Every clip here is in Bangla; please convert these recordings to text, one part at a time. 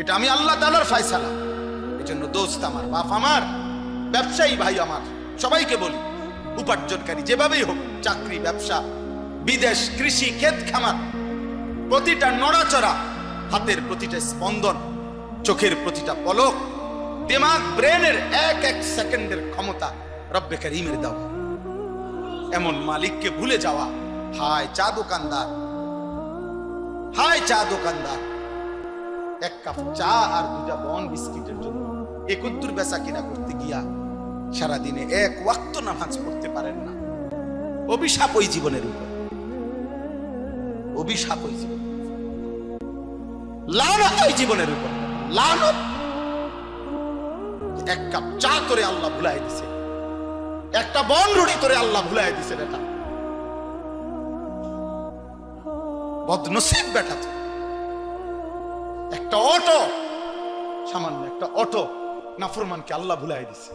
এটা আমি আল্লাহ তাআলার ফয়সালা। এজন্য দোস্ত আমার, বাপ আমার, ব্যবসায়ী ভাই আমার, সবাইকে বলি, উপার্জনকারী যেভাবেই হোক, চাকরি, ব্যবসা, বিদেশ, কৃষি, ক্ষেত খামার, প্রতিটা নড়াচড়া, হাতের প্রতিটা স্পন্দন, চোখের প্রতিটা পলক, দিমাগ, ব্রেনের এক এক সেকেন্ডের ক্ষমতা রব্বে কারীমের দেওয়া। এমন মালিককে ভুলে যাওয়া, হায় চা দোকানদার, হায় চা দোকানদার, এক কাপ চা আর দুটা বন বিস্কিটের জন্য একত্তর বেচা কিনা করতে গিয়া সারাদিনে এক ওয়াক্ত নামাজ পড়তে পারেন না। অভিশাপ ওই জীবনের উপর, অভিশাপ ওই জীবন, লানত ওই জীবনের উপর, লানত। এক কাপ চা তোরে আল্লাহ ভুলাই দিছে, একটা বন রুটি তোরে আল্লাহ ভুলাই দিছে। বেটা বদনসিব বেটা তো। একটা অটো, সামান্য একটা অটো নাফরমানকে আল্লাহ ভুলাই দিছে।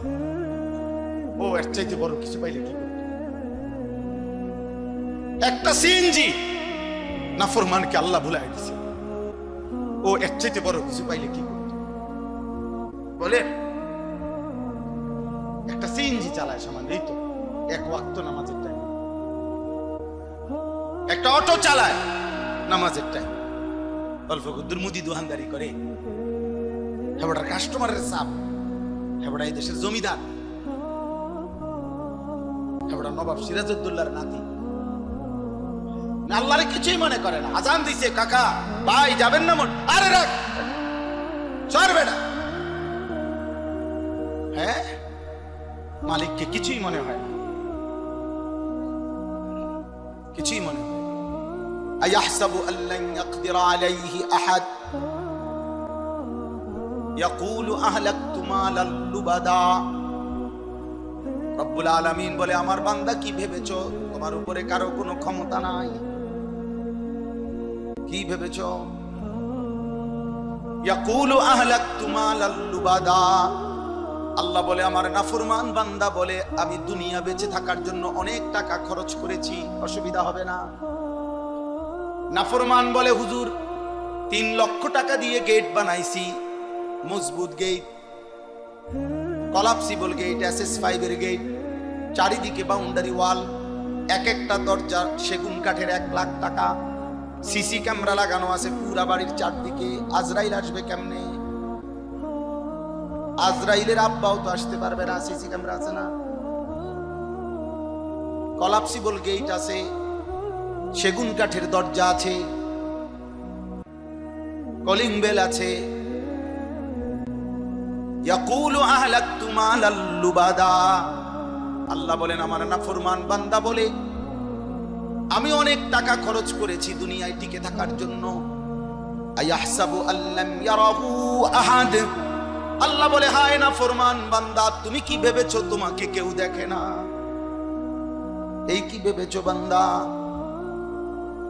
ও এর চাইতে বড় কিছু পাইলে কি করত? একটা সিএনজি নাফরমানকে আল্লাহ ভুলাই দিছে। ও এর চাইতে বড় কিছু পাইলে কি করত? বলে একটা সিএনজি চালায় সামান্য, এই তো এক ওয়াক্ত নামাজের টাইম। একটা অটো চালায় নামাজের টাইম, অল্প দূর মুদি দোকানদারি করে, হেবটার কাস্টমারের চাপ, হেবটা এই দেশের জমিদার, হেবটা নবাব সিরাজউদ্দৌলার নাতি, আল্লাহরে কিছুই মনে করে না। আজান দিছে, কাকা ভাই যাবেন না? আরে রাখ, সর বেটা। হ্যাঁ, মালিককে কিছুই মনে হয় না, কিছুই মনে হয়। আয়াহসাবু আল্লান ইয়াকদির আলাইহি আহাদ ইয়াকুলু আহলাকতু মালাল লুবাদা। রব্বুল আলামিন বলে, আমার বান্দা কি ভেবেছো তোমার উপরে কারো কোনো ক্ষমতা নাই? কি ভেবেছো? ইয়াকুলু আহলাকতু মালাল লুবাদা। আল্লাহ বলে, আমার নাফরমান বান্দা বলে, আমি দুনিয়া বেঁচে থাকার জন্য অনেক টাকা খরচ করেছি, অসুবিধা হবে না। নাফরমান বলে, হুজুর 3 লক্ষ টাকা দিয়ে গেট বানাইছি, মজবুত গেট, কলাপসিবল গেট, SS5 এর গেট, চারিদিকে বাউন্ডারি ওয়াল, এক একটা দরজা সেগুন কাঠের, 1 লাখ টাকা, সিসি ক্যামেরা লাগানো আছে পুরা বাড়ির চারদিকে। আজরাইল আসবে কেমনে? আজরাইলের আব্বাও তো আসতে পারবে না, সিসি ক্যামেরা আছে না। কলাপসিবল গেট আছে, সেগুন কাঠের দরজা আছে, কলিং বেল আছে। ইয়াকুলু আহলাকতু মালাল লুবাদা। আল্লাহ বলেন, আমার নাফরমান বান্দা বলে, আমি অনেক টাকা খরচ করেছি দুনিয়ায় টিকে থাকার জন্য। আয়াহসাবু আল্লাম ইয়ারাহু আহাদ। আল্লাহ বলে, হায় নাফরমান বান্দা, তুমি কি ভেবেছো তোমাকে কেউ দেখে না? এই কি ভেবেছো বান্দা?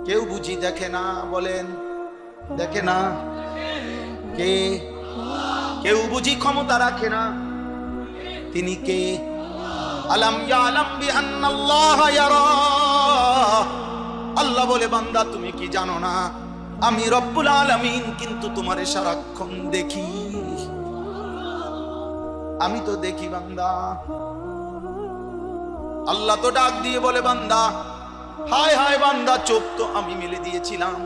কেউ বুঝি দেখে না? বলেন, দেখে না? কে? কেউ বুঝি ক্ষমতা রাখে না? তিনি কে? আলাম ইয়ালাম বিআন্নাল্লাহা ইয়ারা। আল্লাহ বলে, বান্দা তুমি কি জানো না আমি রব্বুল আলামিন কিন্তু তোমারে সারাক্ষণ দেখি। আমি তো দেখি বান্দা। আল্লাহ তো ডাক দিয়ে বলে, বান্দা হায় হায় বান্দা, চোখ তো আমি মেলে দিয়েছিলাম,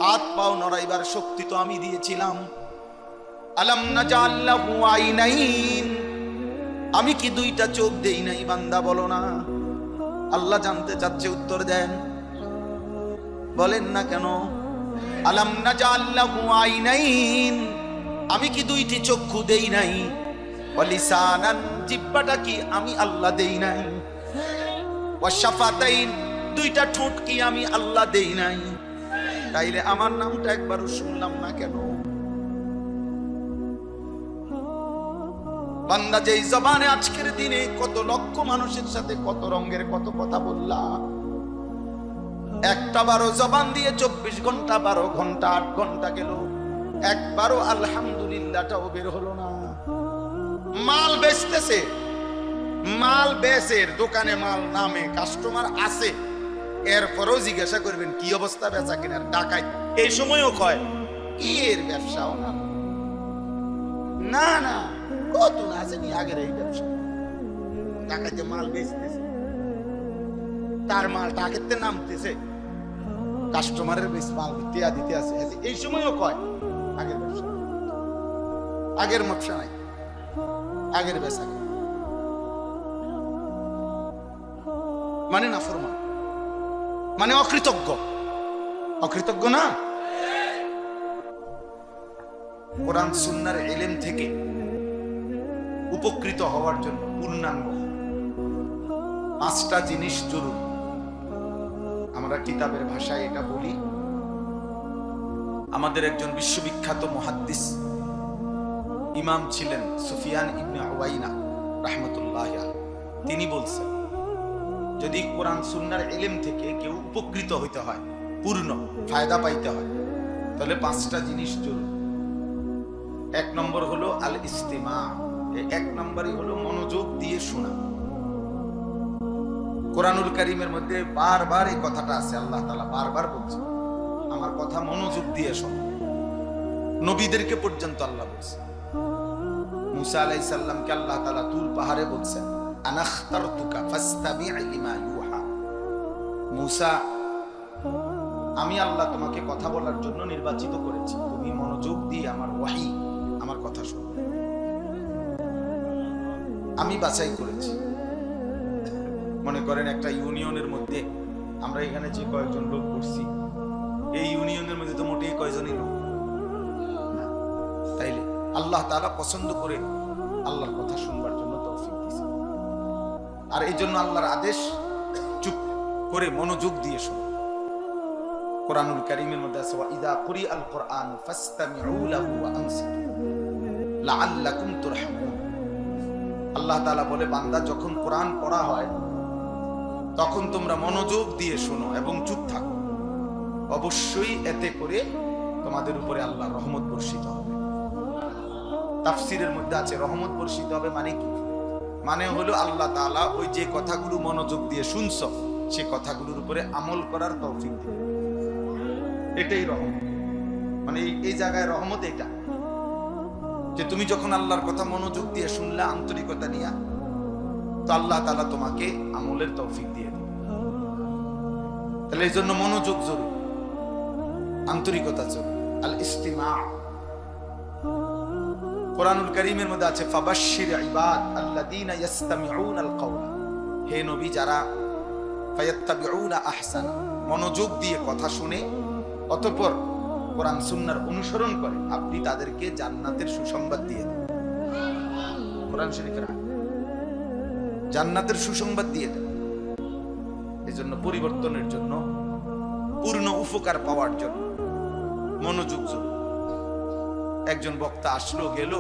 হাত পাও নড়াইবার শক্তি তো আমি দিয়েছিলাম। আলাম নাজাল লাহু আইনাইন। আমি কি 2টা চোখ দেই নাই বান্দা? বলো না। আল্লাহ জানতে চাচ্ছে, উত্তর দেন, বলেন না কেন? আলাম নাজাল লাহু আইনাইন। আমি কি 2টি চক্ষু দেই নাই? ওয়ালিসানান, জিহ্বাটা কি আমি আল্লাহ দেই নাই? ওয়াশাফাতাইন, 2টা ঠোঁট কি আমি আল্লাহ দেই নাই? তাইলে আমার নামটা একবারও শুনলাম না কেন? বান্দা, যেই জবানে আজকের দিনে কত লক্ষ মানুষের সাথে কত রঙের কত কথা বললা, একটা বারো জবান দিয়ে 24 ঘন্টা 12 ঘন্টা 8 ঘন্টা গেল, একবারও আলহামদুলিল্লাহটাও বের হলো না। মাল বেচতেছে, মাল বেচের দোকানে মাল নামে, কাস্টমার আছে, এরপরও জিজ্ঞাসা করবেন কি অবস্থা বেচা কিনার? ডাকাই এই সময়ও কয় কি এর ব্যবসা ওনার? না না, কত না আসেনি আগের এই ব্যবসা। টাকা যে মাল বেচতেছে, তার মাল টাকাতে নামতেছে, কাস্টমারের বেশ মাল দিতে আছে। এই সময়ও কয় আগের ব্যবসা, আগের ব্যবসা নাই, আগের বেচা মানে না ফরমান, মানে অকৃতজ্ঞ। অকৃতজ্ঞ না? কোরআন সুন্নাহর ইলম থেকে উপকৃত হওয়ার জন্য পূর্ণাঙ্গ 5টা জিনিস জরুরি। আমরা কিতাবের ভাষায় এটা বলি। আমাদের একজন বিশ্ববিখ্যাত মুহাদ্দিস ইমাম ছিলেন সুফিয়ান ইবনে উয়াইনা রাহমাতুল্লাহ আলাইহি। তিনি বলছেন, যদি কোরআন সুন্নাহর ইলম থেকে কেউ উপকৃত হইতে হয়, পূর্ণ ফায়দা পাইতে হয়, তাহলে 5টা জিনিস জরুরি। 1 নম্বর হলো আল ইস্তিমা। 1 নম্বরই হলো মনোযোগ দিয়ে শোনা। কোরআনুল কারীমের মধ্যে বারবার এই কথাটা আছে। আল্লাহ তাআলা বারবার বলছেন, আমার কথা মনোযোগ দিয়ে শোনো। নবীদেরকে পর্যন্ত আল্লাহ বলছেন। মুসা আলাইহিস সালামকে আল্লাহ তাআলা তুর পাহাড়ে বলছেন, আনাখতারতুকা ফাসতামি' লিমা ইউহা। মুসা, আমি আল্লাহ তোমাকে কথা বলার জন্য নির্বাচিত করেছি, তুমি মনোযোগ দিয়ে আমার ওয়াহী, আমার কথা শোনো। আমি বাছাই করেছি। মনে করেন একটা ইউনিয়নের মধ্যে আমরা এখানে যে কয়েকজন লোক করছি, এই ইউনিয়নের মধ্যে তো মোটেই কয়জনই লোক, তাইলে আল্লাহ তাআলা পছন্দ করে আল্লাহর কথা শুনবার জন্য তৌফিক দিয়েছে। আর এই জন্য আল্লাহর আদেশ, চুপ করে মনোযোগ দিয়ে শোনো। কোরআনুল কারীমের মধ্যে আছে, ওয়া ইযা কুরিআল কুরআন ফাসতামিউ লাহু ওয়া আনসিতু লাআল্লাকুম তুরহামুন। আল্লাহ তাআলা বলে, বান্দা যখন কোরআন পড়া হয় তখন তোমরা মনোযোগ দিয়ে শোনো এবং চুপ থাকো, অবশ্যই এতে করে তোমাদের উপরে আল্লাহর রহমত বর্ষিত হবে। তাফসীরের মধ্যে আছে রহমত বর্ষিত হবে মানে কি? মানে হলো আল্লাহ তাআলা ওই যে কথাগুলো মনোযোগ দিয়ে শুনছো, সে কথাগুলোর উপরে আমল করার তৌফিক দিবেন। এটাই রহমত। মানে এই জায়গায় রহমত এটা, যে তুমি যখন আল্লাহর কথা মনোযোগ দিয়ে শুনলা আন্তরিকতা নিয়ে, তো আল্লাহ তাআলা তোমাকে আমলের তৌফিক দিয়ে দিবেন। তাহলে এই জন্য মনোযোগ জরুরি, আন্তরিকতা জরুরি, আল ইস্তিমা। কোরআনুল কারীমের মধ্যে আছে, ফাবাশশির ইবাদ আল্লাযীনা ইস্তামিউনাল কাওলা। হে নবী, যারা ফায়াত্তাবিউনা আহসানা, মনোযোগ দিয়ে কথা শুনে অতঃপর কোরআন সুন্নাহর অনুসরণ করে, আপনি তাদেরকে জান্নাতের সুসংবাদ দিয়ে দেন। কোরআন শরীফের জান্নাতের সুসংবাদ দিয়ে দেন। এই জন্য পরিবর্তনের জন্য, পূর্ণ উপকার পাওয়ার জন্য মনোযোগ জরুরি। একজন বক্তা আসলো গেল,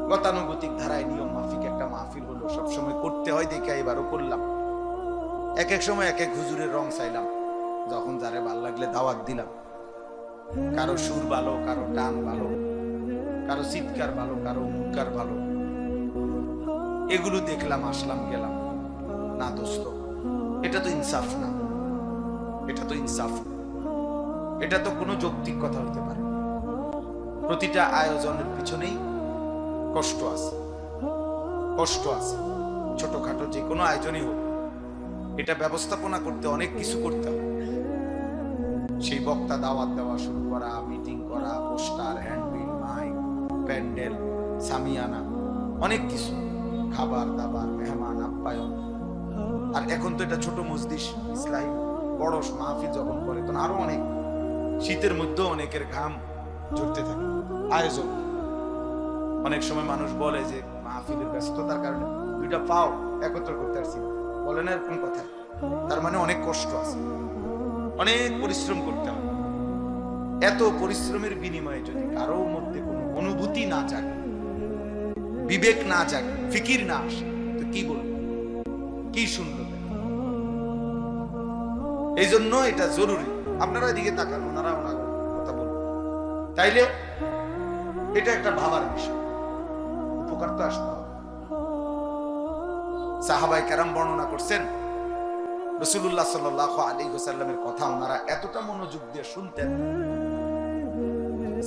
গতানুগতিক ধারায় নিয়ম মাফিক একটা মাহফিল হলো, সবসময় করতে হয় দেখে এবারও করলাম। এক এক সময় এক এক হুজুরের রং চাইলাম, যখন যারে ভাল লাগলে দাওয়াত দিলাম। কারো সুর ভালো, কারো টান ভালো, কারো চিৎকার ভালো, কারো হুঙ্কার ভালো, এগুলো দেখলাম, আসলাম, গেলাম। না দোস্ত, এটা তো ইনসাফ না, এটা তো ইনসাফ না, এটা তো কোনো যৌক্তিক কথা হতে পারে। প্রতিটা আয়োজনের পিছনেই কষ্ট আছে, কষ্ট আছে। ছোটখাটো যে কোনো আয়োজনই হোক, এটা ব্যবস্থাপনা করতে অনেক কিছু করতে হবে। সেই বক্তা দাওয়াত দেওয়া শুরু করা, মিটিং করা, poster, handbill, mic, pandal, shamiana, অনেক কিছু, খাবার দাবার, মেহমান আপ্যায়ন। আর এখন তো এটা ছোট মজলিস, ইসলামী বড় মাহফিল যখন করে তখন আরো অনেক, শীতের মধ্যেও অনেকের ঘাম ঝরতে থাকে। আয়োজন অনেক সময় মানুষ বলে যে মাহফিলের ব্যস্ততার কারণে দুইটা পাও একত্র করতে পারছি, বলে না এরকম কথা। তার মানে অনেক কষ্ট আছে, অনেক পরিশ্রম করতে হবে। এত পরিশ্রমের বিনিময়ে যদি কারো মধ্যে কোনো অনুভূতি না জাগে, বিবেক না জাগে, ফিকির না আসে, তো কি বলবে, কি শুনলো? এই জন্য এটা জরুরি। আপনারা এদিকে তাকান, ওনারা ওনার কথা বলবেন, তাইলে এটা একটা ভাবার বিষয়। উপকার তো আসতে হবে। সাহাবায়ে কেরাম বর্ণনা করছেন, রাসূলুল্লাহ সাল্লাল্লাহু আলাইহি ওয়াসাল্লামের কথা ওনারা এতটা মনোযোগ দিয়ে শুনতেন,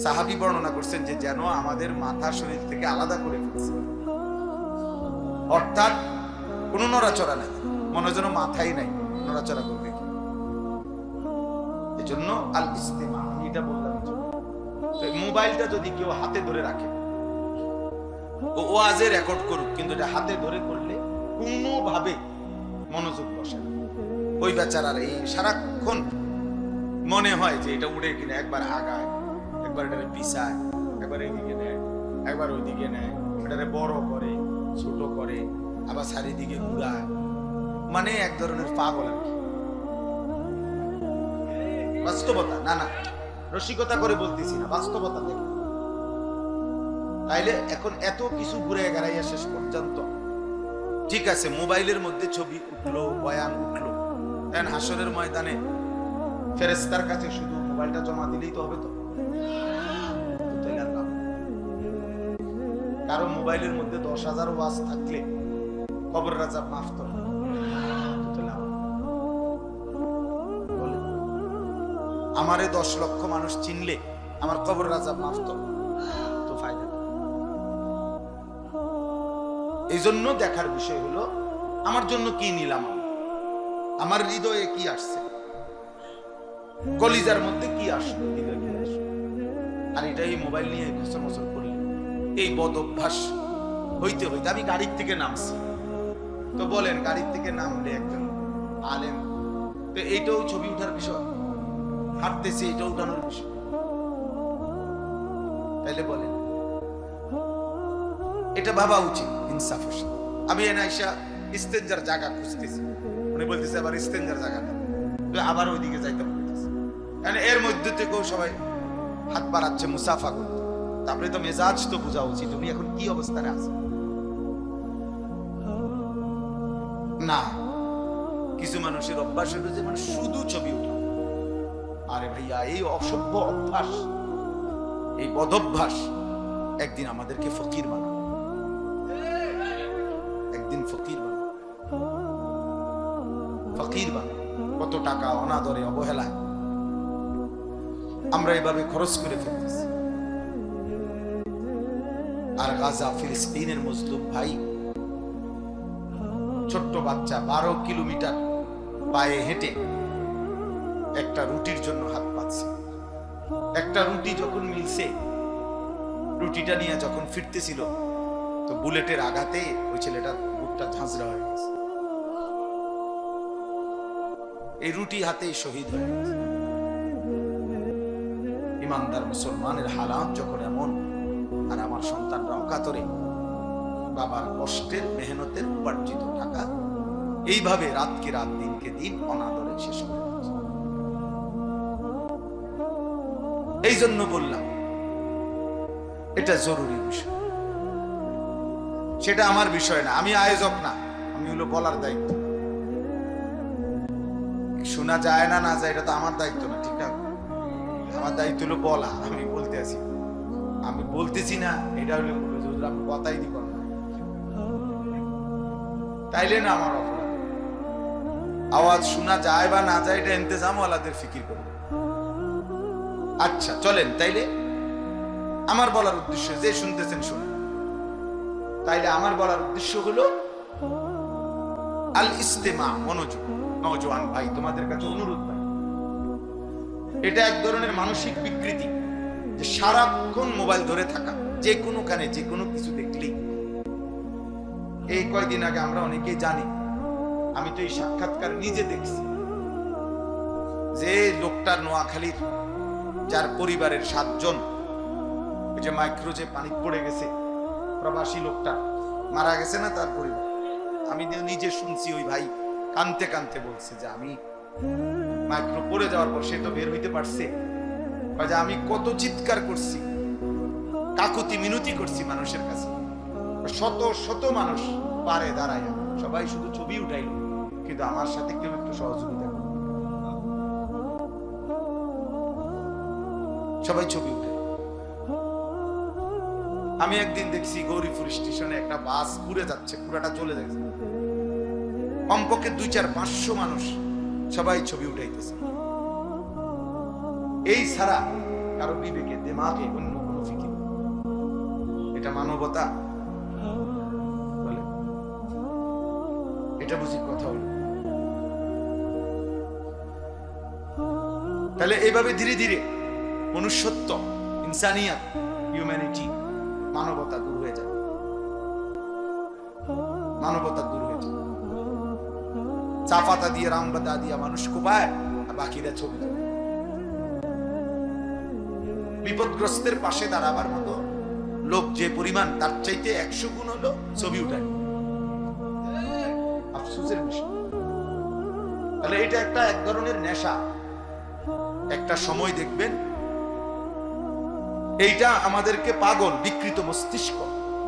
সাহাবী বর্ণনা করছেন যে যেন আমাদের মাথা শরীর থেকে আলাদা করে ফেলছে, অর্থাৎ কোনো নড়াচড়া নাই, মনে যেন মাথাই নাই, নড়াচড়া করবে কি? এই জন্য আল ইস্তেমা, আমি এটা বললাম। মোবাইলটা যদি কেউ হাতে ধরে রাখে, ওয়াজে রেকর্ড করুক, কিন্তু এটা হাতে ধরে করলে কোনোভাবে মনোযোগ বসে না। ওই বেচারার এই সারাক্ষণ মনে হয় যে এটা উড়ে কিনা, একবার আগায়, একবার এটারে পিছায়, একবার এইদিকে নেয়, একবার ওইদিকে নেয়, এটারে বড় করে, ছোট করে, আবার চারিদিকে ঘুরায়, মানে এক ধরনের পাগল আর কি। বাস্তবতা, না না রসিকতা করে বলতেছি না, বাস্তবতা দেখে। তাইলে এখন এত কিছু ঘুরে গেড়াইয়া শেষ পর্যন্ত ঠিক আছে, মোবাইলের মধ্যে ছবি উঠলো, বয়ান উঠলো, দেন হাসরের ময়দানে ফেরেশতার কাছে শুধু মোবাইলটা জমা দিলেই তো হবে। তো কারো মোবাইলের মধ্যে 10,000 ওয়াজ থাকলে কবরের আযাব মাফ তো আমারে 10 লক্ষ মানুষ চিনলে আমার কবরের আযাব মাফ তো ফায়দা। এই জন্য দেখার বিষয় হলো আমার জন্য কি নিলাম, আমার হৃদয়ে কি আসছে, কলিজার মধ্যে কি আসলো, হৃদয়ে কি আসলো। আর এটা এই মোবাইল নিয়ে ঘোষণা করলে এই বদ অভ্যাস হইতে হইতে আমি গাড়ির থেকে নামছি। তো বলেন, গাড়ির থেকে নামলে একজন আলেম, তো এইটাও ছবি উঠার বিষয়, হাঁটতেছে এটা উঠানোর বিষয়, তাইলে বলেন এটা ভাবা উচিত ইনসাফের সাথে। আমি এনাইসা ইস্তেঞ্জার জায়গা খুঁজতেছি, উনি বলতেছে আবার ইস্তেঞ্জার জায়গা নেই, আবার ওইদিকে যাইতে বলতেছে। কারণ এর মধ্যে থেকেও সবাই হাত বাড়াচ্ছে মুসাফা করতে, তারপরে তো মেজাজ তো বোঝা উচিত উনি এখন কি অবস্থায় আছে। না, কিছু মানুষের অভ্যাস হলো যে মানে শুধু ছবি উঠা। আরে ভাইয়া, এই অসভ্য অভ্যাস, এই বদভ্যাস একদিন আমাদেরকে ফকির বানাবে, একদিন ফকির বানাবে, ফকির বানাবে। কত টাকা অনাদরে অবহেলায় আমরা এভাবে খরচ করে ফেলতেছি। আর গাজা ফিলিস্তিনের মজলুম ভাই, ছোট্ট বাচ্চা 12 কিলোমিটার পায়ে হেঁটে একটা রুটির জন্য হাত পাচ্ছে। একটা রুটি যখন মিলছে, রুটিটা নিয়ে যখন ফিরতেছিল, তো বুলেটের আঘাতে ওই ছেলেটার বুকটা ঝাঁঝরা হয়ে গেছে, এই রুটি হাতেই শহীদ হয়ে গেছে। ইমানদার মুসলমানের হালাত যখন এমন, আর আমার সন্তানরা অকাতরে বাবার কষ্টের মেহনতের উপার্জিত টাকা এইভাবে রাতকে রাত দিনকে দিন অনাদরে শেষ করে দিচ্ছে। এই জন্য বললাম এটা জরুরি বিষয়, সেটা আমার বিষয় না, আমি আয়োজক না, আমি হলো বলার দায়িত্ব। শোনা যায় না, না যায়, এটা তো আমার দায়িত্ব না, ঠিক আছে? আমার দায়িত্ব হলো বলা, আমি বলতে আছি, আমি বলতেছি না, এটা হলো আমি কথাই দিব না, তাইলে না আমার অপরাধ। আওয়াজ শোনা যায় বা না যায়, এটা ইন্তেজাম ওয়ালাদের ফিকির করবে। আচ্ছা চলেন, তাইলে আমার বলার উদ্দেশ্য, যে শুনতেছেন শুনুন। তাইলে আমার বলার উদ্দেশ্য হলো আল ইস্তেমা, মনোযোগ। নওজোয়ান ভাই, তোমাদের কাছে অনুরোধ ভাই, এটা এক ধরনের মানসিক বিকৃতি যে সারাক্ষণ মোবাইল ধরে থাকা, যে কোনো কানে যে কোনো কিছু দেখলেই। এই কয়দিন আগে আমরা অনেকেই জানি, আমি তো এই সাক্ষাৎকার নিজে দেখছি, যে লোকটার নোয়াখালীর, যার পরিবারের 7 জন ওই যে মাইক্রো যে পানি পড়ে গেছে, প্রবাসী লোকটা মারা গেছে না, তার পরিবার। আমি নিজে শুনছি, ওই ভাই কানতে কানতে বলছে যে আমি মাইক্রো পড়ে যাওয়ার পর সে তো বের হইতে পারছে, আমি কত চিৎকার করছি, কাকুতি মিনতি করছি মানুষের কাছে, শত শত মানুষ পারে দাঁড়ায়, সবাই শুধু ছবি উঠাইল, কিন্তু আমার সাথে কেউ একটু সহযোগিতা করল, সবাই ছবি উঠে। আমি একদিন দেখছি গৌরীপুর স্টেশনে একটা বাস পুড়ে যাচ্ছে, পুরাটা চলে যাচ্ছে, কমপক্ষে 200-500 মানুষ সবাই ছবি উঠাইতেছে। এই ছাড়া কারো বিবেকে, দিমাগে অন্য কোনো ফিকির। এটা মানবতা বলে? এটা বুঝি কথা হলো? তাহলে এইভাবে ধীরে ধীরে মনুষ্যত্ব, ইনসানিয়াত, হিউম্যানিটি, মানবতা দূর হয়ে যাবে। মানবতা দূর হয়ে যাবে। চা পাতা দিয়ে, রামবাদা দিয়ে মানুষ কোপায়, আর বাকিরা ছবি তোলে। বিপদগ্রস্তের পাশে দাঁড়াবার মতো লোক যে পরিমাণ, তার চাইতে 100 গুণ হলো ছবি উঠায়। আফসোসের বিষয়। তাহলে এটা একটা এক ধরনের নেশা। একটা সময় দেখবেন এইটা আমাদেরকে পাগল, বিকৃত মস্তিষ্ক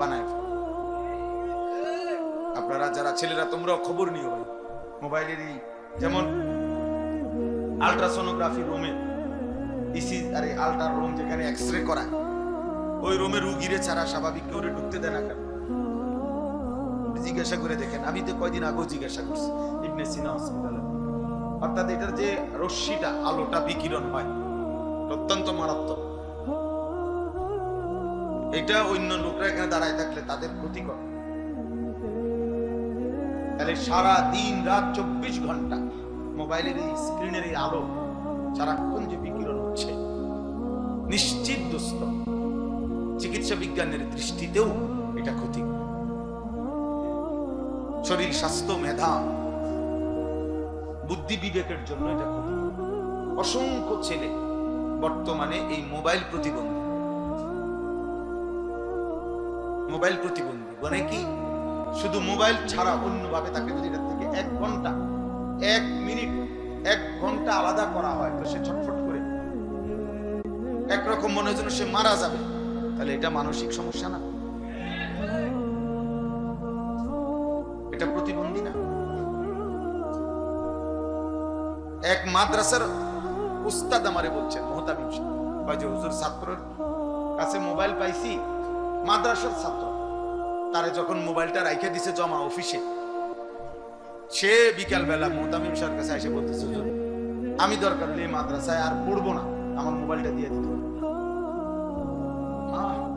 বানায়। আপনারা যারা ছেলেরা, তোমরা খবর নিও ভাই, মোবাইলের এই যেমন আল্ট্রাসোনোগ্রাফি রুমে, আরে আল্ট্রা রুম যেখানে এক্সরে করায়, ওই রুমে রুগীরে ছাড়া স্বাভাবিক কেউ ঢুকতে দেয় না কেন? জিজ্ঞাসা করে দেখেন। আমি তো কয়দিন আগেও জিজ্ঞাসা করছি ইবনে সিনা হসপিটালে। অর্থাৎ এটার যে রশ্মিটা, আলোটা বিকিরণ হয়, অত্যন্ত মারাত্মক। এটা অন্য লোকরা এখানে দাঁড়ায় থাকলে তাদের ক্ষতিকর। তাহলে সারা দিন রাত 24 ঘন্টা মোবাইলের এই স্ক্রিনের এই আলো সারাক্ষণ যে বিকিরণ হচ্ছে, নিশ্চিত দোস্ত চিকিৎসা বিজ্ঞানের দৃষ্টিতেও এটা ক্ষতি। শরীর স্বাস্থ্য, মেধা, বুদ্ধি বিবেকের জন্য এটা ক্ষতি। অসংখ্য ছেলে বর্তমানে এই মোবাইল প্রতিবন্ধী। মোবাইল প্রতিবন্ধী মানে কি? শুধু মোবাইল ছাড়া অন্যভাবে তাকে যদি এটার থেকে 1 ঘন্টা, 1 মিনিট, 1 ঘন্টা আলাদা করা হয়, তো সে ছটফট করে একরকম মনে হয় যেন সে মারা যাবে। তাহলে এটা মানসিক সমস্যা না? এটা প্রতিবন্ধী না? এক মাদ্রাসার উস্তাদ আমারে বলছেন, মোহতামিম সাহেব, যে হুজুর ছাত্রের কাছে মোবাইল পাইছি, মাদ্রাসার ছাত্র, তারে যখন মোবাইলটা রাইখে দিছে জমা অফিসে, সে বিকাল বেলা মোহতামিম সাহেবের কাছে এসে বলতেছে, হুজুর আমি দরকার হলে মাদ্রাসায় আর পড়বো না, আমার মোবাইলটা দিয়ে দিতে হবে।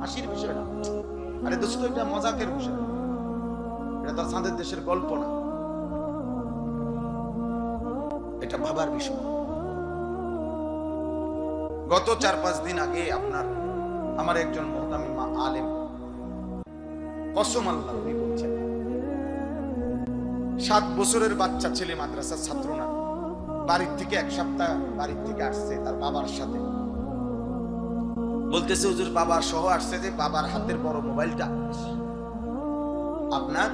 হাসির বিষয় না, আরে দোস্ত এটা মজাকের বিষয়, এটা তো আমাদের দেশের গল্প না, এটা ভাবার বিষয়। গত 4-5 দিন আগে আমার একজন মুহতামিম আলেম, কসম আল্লাহ উনি বলছেন, 7 বছরের বাচ্চা ছেলে, মাদ্রাসার ছাত্র না, বাড়ির থেকে 1 সপ্তাহ বাড়ির থেকে আসছে তার বাবার সাথে। বলতেছে হুজুর বাবা সহ আসছে, যে বাবার হাতের বড় মোবাইলটা আপনার,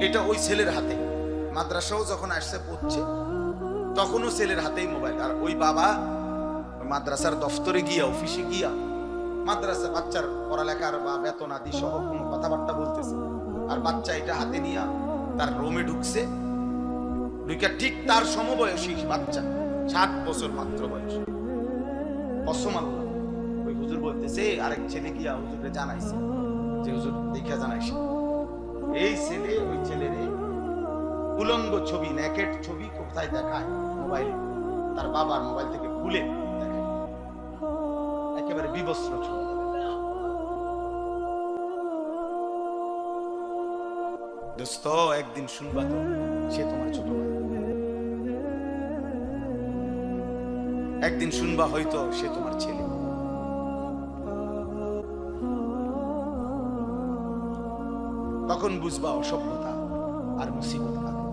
এটা ওই ছেলের হাতে। মাদ্রাসাও যখন আসছে পড়ছে, তখনও ছেলের হাতেই মোবাইল। আর ওই বাবা মাদ্রাসার দফতরে গিয়া, অফিসে গিয়া, মাদ্রাসা বাচ্চার পড়ালেখার বা বেতন আদি সহ কোনো কথাবার্তা বলতেছে। আর বাচ্চা এটা হাতে নিয়ে তার রুমে ঢুকছে, ঢুকে ঠিক তার সমবয়সী বাচ্চা, 7 বছর মাত্র বয়স। কসম আল্লাহ, ওই হুজুর বলতেছে, আরেক ছেলে গিয়া হুজুরে জানাইছে, যে হুজুর দেখা জানাইছে, এই ছেলে ওই ছেলের উলঙ্গ ছবি, নেকেট ছবি কোথায় দেখায় মোবাইলে, তার বাবার মোবাইল থেকে খুলে দেখায়, একেবারে বিবস্ত্র ছবি। দোস্ত একদিন শুনবা তো, সে তোমার ছোট ভাই। একদিন শুনবা হয়তো সে তোমার ছেলে। তখন বুঝবা অসভ্যতা আর মুসিবত কাকে।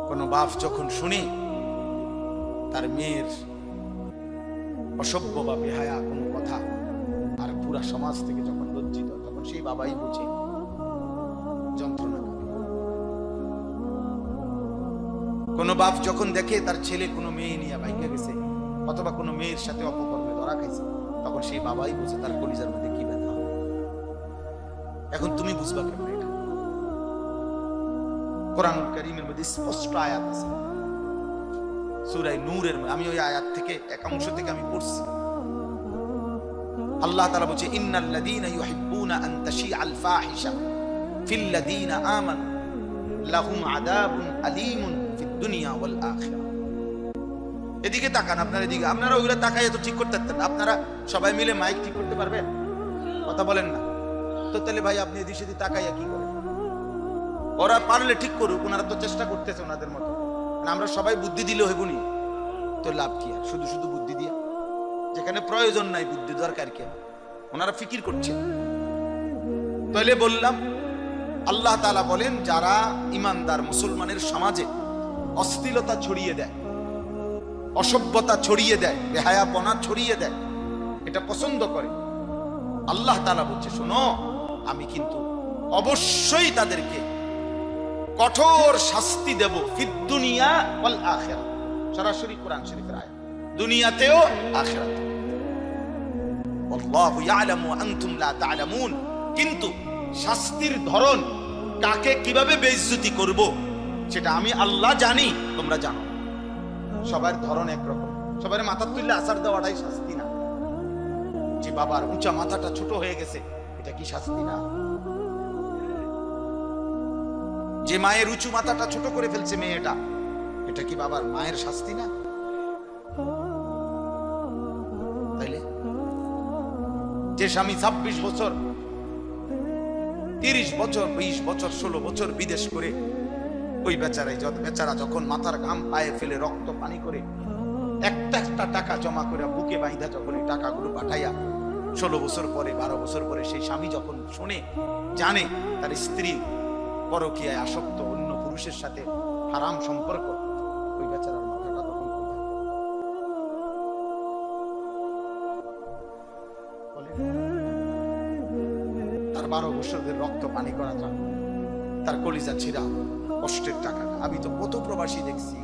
কোন বাপ যখন শুনে তার মেয়ের অসভ্য বা বেহায়া কোনো কথা, আর পুরা সমাজ থেকে যখন লজ্জিত, তখন সেই বাবাই বুঝে যন্ত্রণা। কোন বাপ যখন দেখে তার ছেলে কোনো মেয়ে নিয়ে বাইকে গেছে, অথবা কোনো মেয়ের সাথে অপকর্মে ধরা খাইছে, তখন সেই বাবাই বুঝে তার কলিজার মধ্যে কি ব্যথা। এখন তুমি বুঝবা কেমন এটা? কোরআনুল কারীমের মধ্যে স্পষ্ট আয়াত আছে, সূরা নূরের। আমি ওই আয়াত থেকে এক অংশ থেকে আমি পড়ছি। আল্লাহ তাআলা বলছে, ইন্নাল্লাযীনা ইউহিব্বুনা আন তাশিআল ফাহিশা ফিল্লাযীনা আমানু লাহুম আযাবুন আলীমুন ফিদ দুনিয়া ওয়াল আখিরাহ। এদিকে তাকান, আপনারা এদিকে, আপনারা ওইগুলো তাকাই তো ঠিক করতে পারতেন না। আপনারা সবাই মিলে মাইক ঠিক করতে পারবেন? কথা বলেন না তো। তাহলে ভাই আপনি এদিকে সেদিকে তাকাইয়া কি করেন? ওরা পারলে ঠিক করুক, ওনারা তো চেষ্টা করতেছে ওনাদের মতো। আমরা সবাই বুদ্ধি দিলে হইব নি, তো লাভ কি? আর শুধু শুধু বুদ্ধি দিয়া, যেখানে প্রয়োজন নাই বুদ্ধি দরকার কি? ওনারা ফিকির করছে। তাহলে বললাম, আল্লাহ তাআলা বলেন যারা ইমানদার মুসলমানের সমাজে অশ্লীলতা ছড়িয়ে দেয়, অসভ্যতা ছড়িয়ে দেয়, বেহায়াপনা ছড়িয়ে দেয়, এটা পছন্দ করে, আল্লাহ তাআলা বলছে শোনো, আমি কিন্তু অবশ্যই তাদেরকে কঠোর শাস্তি দেব, ফিদ দুনিয়া ওয়াল আখিরাহ। সরাসরি কোরআন শরীফের আয়াত, দুনিয়াতেও আখিরাতেও। আল্লাহু ইয়ালামু ওয়া আনতুম লা তা'লামুন। কিন্তু শাস্তির ধরন, কাকে কিভাবে বেইজ্জতি করব, সেটা আমি আল্লাহ জানি, তোমরা জানো। সবার ধরন একরকম। সবার মাথা তুললে আসার দেওয়াটাই শাস্তি না? যে বাবার উঁচা মাথাটা ছোট হয়ে গেছে, এটা কি শাস্তি না? যে মায়ের উঁচু মাথাটা ছোট করে ফেলছে মেয়েটা, এটা কি বাবার মায়ের শাস্তি না? তাইলে যে স্বামী 26 বছর, 30 বছর, 20 বছর, 16 বছর বিদেশ করে, ওই বেচারা যখন মাথার ঘাম পায়ে ফেলে রক্ত পানি করে একটা একটা টাকা জমা করে বুকে বাইন্ধা যখন এই টাকাগুলো পাঠাইয়া 16 বছর পরে, 12 বছর পরে সেই স্বামী যখন শুনে, জানে তার স্ত্রী পরকীয়ায় আসক্ত, অন্য পুরুষের সাথে হারাম সম্পর্ক, ওই বেচারার মাথাটা তখন তার 12 বছরের রক্ত পানি করা যান, তার কলিজা ছিঁড়া, কষ্টের টাকাটা। আমি তো কত প্রবাসী দেখছি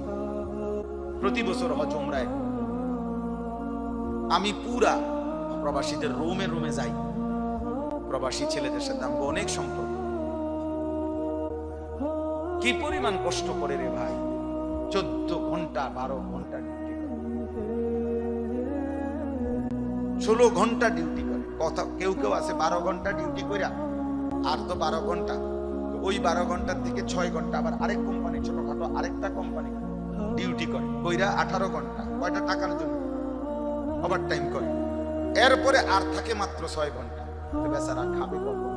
প্রতি বছর হজ উমরায়, আমি পুরা প্রবাসীদের রুমে রুমে যাই, প্রবাসী ছেলেদের সাথে আমি অনেক সম্পর্ক। কি পরিমাণ কষ্ট করে রে ভাই, 14 ঘন্টা 12 ঘন্টা ডিউটি করে, 16 ঘন্টা ডিউটি করে। কথা কেউ কেউ আছে 12 ঘন্টা ডিউটি করে আর তো 12 ঘন্টা, ওই 12 ঘন্টার থেকে 6 ঘন্টা আবার আরেক কোম্পানি, ছোটখাটো আরেকটা কোম্পানি ডিউটি করে, কইরা 18 ঘন্টা। কয়টা টাকার জন্য? ওভার টাইম করে। এরপরে আর থাকে মাত্র 6 ঘন্টা। তো বেচারা খাবে কখন?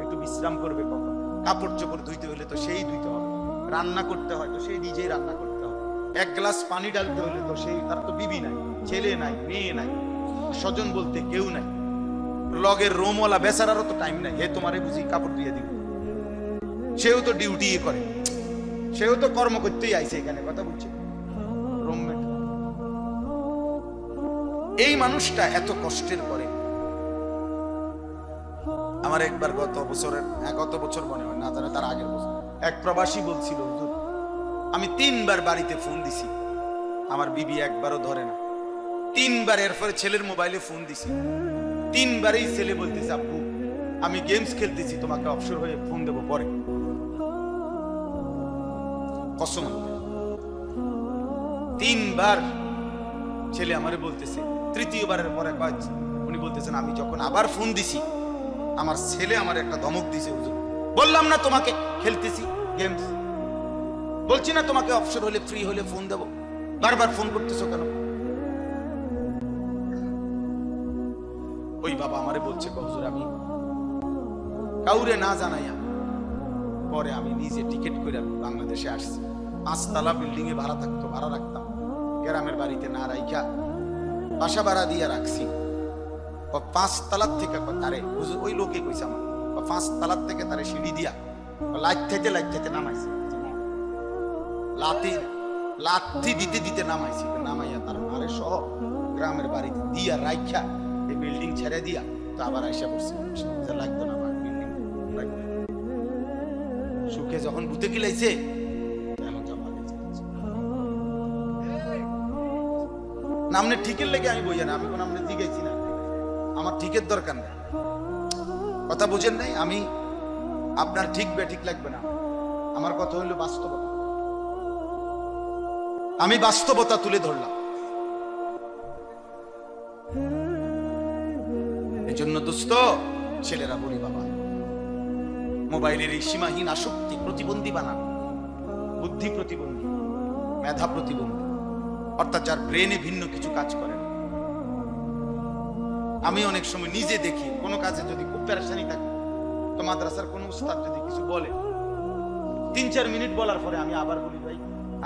একটু বিশ্রাম করবে কখন? কাপড় চোপড় ধুইতে হলে তো সেই ধুইতে হবে, রান্না করতে হয় তো সেই নিজেই রান্না করতে হবে, এক গ্লাস পানি ডালতে হলে তো সেই, তার তো বিবি নাই, ছেলে নাই, মেয়ে নাই, স্বজন বলতে কেউ নাই, লগের রোমওয়ালা বেচারারও তো টাইম নাই, হে তোমারে বুঝি কাপড় দিয়ে দিব, সেও তো ডিউটি করে, সেও তো কর্ম করতেই আইছে এখানে। কথা বলছে রুমমেট। এই মানুষটা এত কষ্টের পরে, আমার একবার গত বছর মনে হয় না, জানে তার আগের বছর, এক প্রবাসী বলছিল, হুজুর আমি 3 বার বাড়িতে ফোন দিছি, আমার বিবি একবারও ধরে না। 3 বার, এরপরে ছেলের মোবাইলে ফোন দিছি, 3 বারেই ছেলে বলতেছে আব্বু আমি গেমস খেলতেছি, তোমাকে অবসর হয়ে ফোন দেবো পরে। কসম, 3 বার ছেলে আমারে বলতেছে। তৃতীয়বারের পরে উনি বলতেছেন আমি যখন আবার ফোন দিছি, আমার ছেলে আমার একটা ধমক দিছে, হুজুর বললাম না তোমাকে খেলতেছি গেমস, বলছি না তোমাকে অবসর হলে ফ্রি হলে ফোন দেবো, বারবার ফোন করতেছো কেন? ওই বাবা আমারে বলছে হুজুর আমি কাউরে না জানাইয়া পরে আমি নিজে টিকিট করে বাংলাদেশে আসছি। 5 তলা বিল্ডিং এ ভাড়া রাখতাম, গ্রামের বাড়িতে না রাইখা বাসা ভাড়া দিয়ে রাখছি। 5 তলার থেকে তারে হুজুর, ওই লোকে কইছে আমার, 5 তলার থেকে তারে সিঁড়ি দিয়া লাইতে নামাইছি, লাথি দিতে নামাইছি, নামাইয়া তার মারে সহ গ্রামের বাড়িতে দিয়া রাইখা এই বিল্ডিং ছেড়ে দিয়া তো আবার আইসা পড়ছি। লাগতো না আমার বিল্ডিং, সুখে যখন ভূতে কিলাইছে নামনে ঠিকের লেগে আমি বই না, আমি কোন নামনে জিগাইছি না, আমার ঠিকের দরকার নেই। কথা বুঝেন নাই? আমি আপনার ঠিক ঠিক লাগবে না, আমার কথা হইল বাস্তবতা, আমি বাস্তবতা তুলে ধরলাম। এই জন্য দোস্ত ছেলেরা বলি বাবা, মোবাইলের এই সীমাহীন আসক্তি প্রতিবন্ধী বানান, বুদ্ধি প্রতিবন্ধী। মেধা প্রতিবন্ধী, অর্থাৎ যার ব্রেনে ভিন্ন কিছু কাজ করে না। আমি অনেক সময় নিজে দেখি কোনো কাজে যদি খুব পেরেশানি থাকে, তো মাদ্রাসার কোনো উস্তাদ যদি কিছু বলে, 3-4 মিনিট বলার পরে আমি আবার বলি, ভাই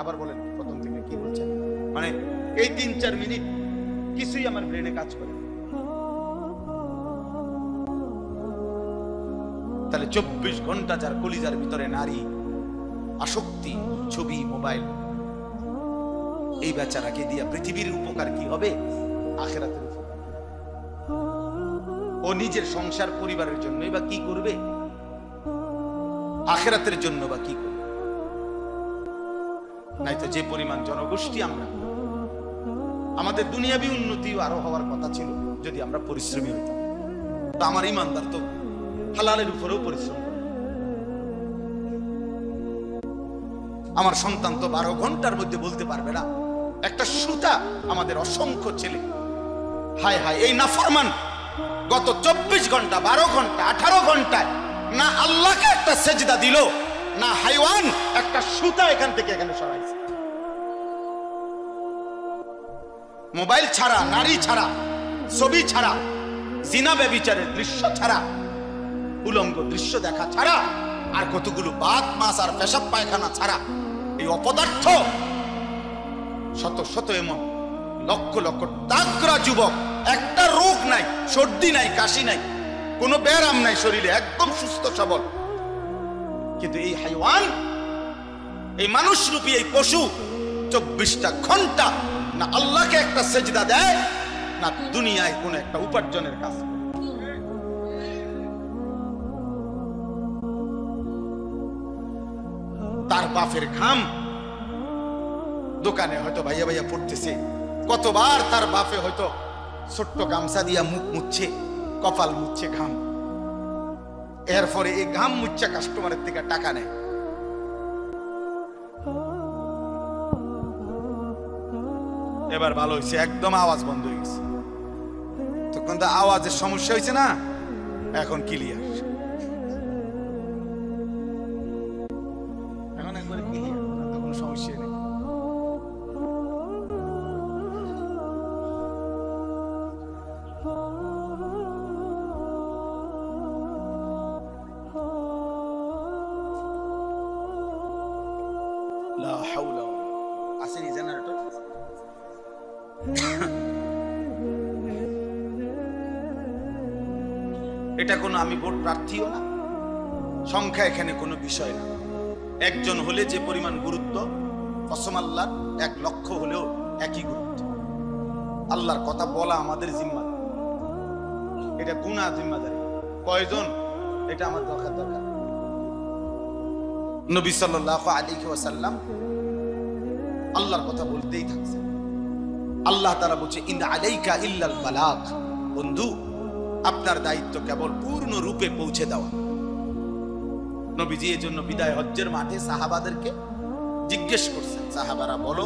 আবার বলেন প্রথম থেকে কি বলছেন। মানে এই 3-4 মিনিট কিছুই আমার ব্রেনে কাজ করে। তাহলে 24 ঘন্টা যার কলিজার ভিতরে নারী আসক্তি, ছবি, মোবাইল, এই বেচারাকে দিয়া পৃথিবীর উপকার কি হবে? আখিরাতের উপকার। ও নিজের সংসার পরিবারের জন্যই বা কি করবে? আখিরাতের জন্য বা কি করবে? নাই তো যে পরিমাণ জনগোষ্ঠী আমরা, আমাদের দুনিয়াবী উন্নতিও আরো হওয়ার কথা ছিল যদি আমরা পরিশ্রমী হইতাম। তো আমার ইমানদার তো হালালের উপরেও পরিশ্রম করে। আমার সন্তান তো 12 ঘন্টার মধ্যে বলতে পারবে না একটা সুতা। আমাদের অসংখ্য ছেলে, হায় হায়, এই নাফরমান গত 24 ঘন্টা, 12 ঘন্টা, 18 ঘন্টায় না আল্লাহকে একটা সেজদা দিল, না হাইওয়ান একটা সুতা এখান থেকে এখানে সরাইছে। মোবাইল ছাড়া, নারী ছাড়া, ছবি ছাড়া, জিনা ব্যভিচারের দৃশ্য ছাড়া, উলঙ্গ দৃশ্য দেখা ছাড়া, আর কতগুলো বাত মাছ আর পেশাব পায়খানা ছাড়া, এই অপদার্থ শত শত এমন লক্ষ লক্ষ তাগড়া যুবক, একটা রোগ নাই, সর্দি নাই, কাশি নাই, কোনো ব্যারাম নাই শরীরে, একদম সুস্থ সবল। কিন্তু এই হাইওয়ান, এই মানুষরূপী এই পশু 24টা ঘন্টা না আল্লাহকে একটা সেজদা দেয়, না দুনিয়ায় কোনো একটা উপার্জনের কাজ। তার বাপের ঘাম দোকানে হয়তো ভাইয়া ভাইয়া পড়তেছে, কতবার তার বাপে হয়তো ছোট্ট গামছা দিয়া মুখ মুছছে, কপাল মুছছে ঘাম, এরপরে এই ঘাম মুচ্ছা কাস্টমারের থেকে টাকা নেয়। এবার ভালো হয়েছে, একদম আওয়াজ বন্ধ হয়ে গেছে। তখন তো আওয়াজের সমস্যা হয়েছে না, এখন ক্লিয়ার, এখন একবারে ক্লিয়ার, তো কোনো সমস্যা নেই। এটা কোনো আমি ভোট প্রার্থীও না, সংখ্যা এখানে কোনো বিষয় না। একজন হলে যে পরিমাণ গুরুত্ব, কসম আল্লাহ 1 লক্ষ হলেও একই গুরুত্ব। আল্লাহর কথা বলা আমাদের জিম্মাদারি, এটা গুনাহ জিম্মাদারি। কয়জন এটা আমার দরকার। নবী সাল্লাল্লাহু আলাইহি ওয়াসাল্লাম আল্লাহর কথা বলতেই থাকছে। আল্লাহ তাআলা বলছে, ইন আলাইকা ইল্লাল বালাগ, বন্ধু আপনার দায়িত্ব কেবল পূর্ণ রূপে পৌঁছে দেওয়া। নবীজি এর জন্য বিদায় হজ্জের মাঠে সাহাবাদেরকে জিজ্ঞেস করছেন, সাহাবারা বলো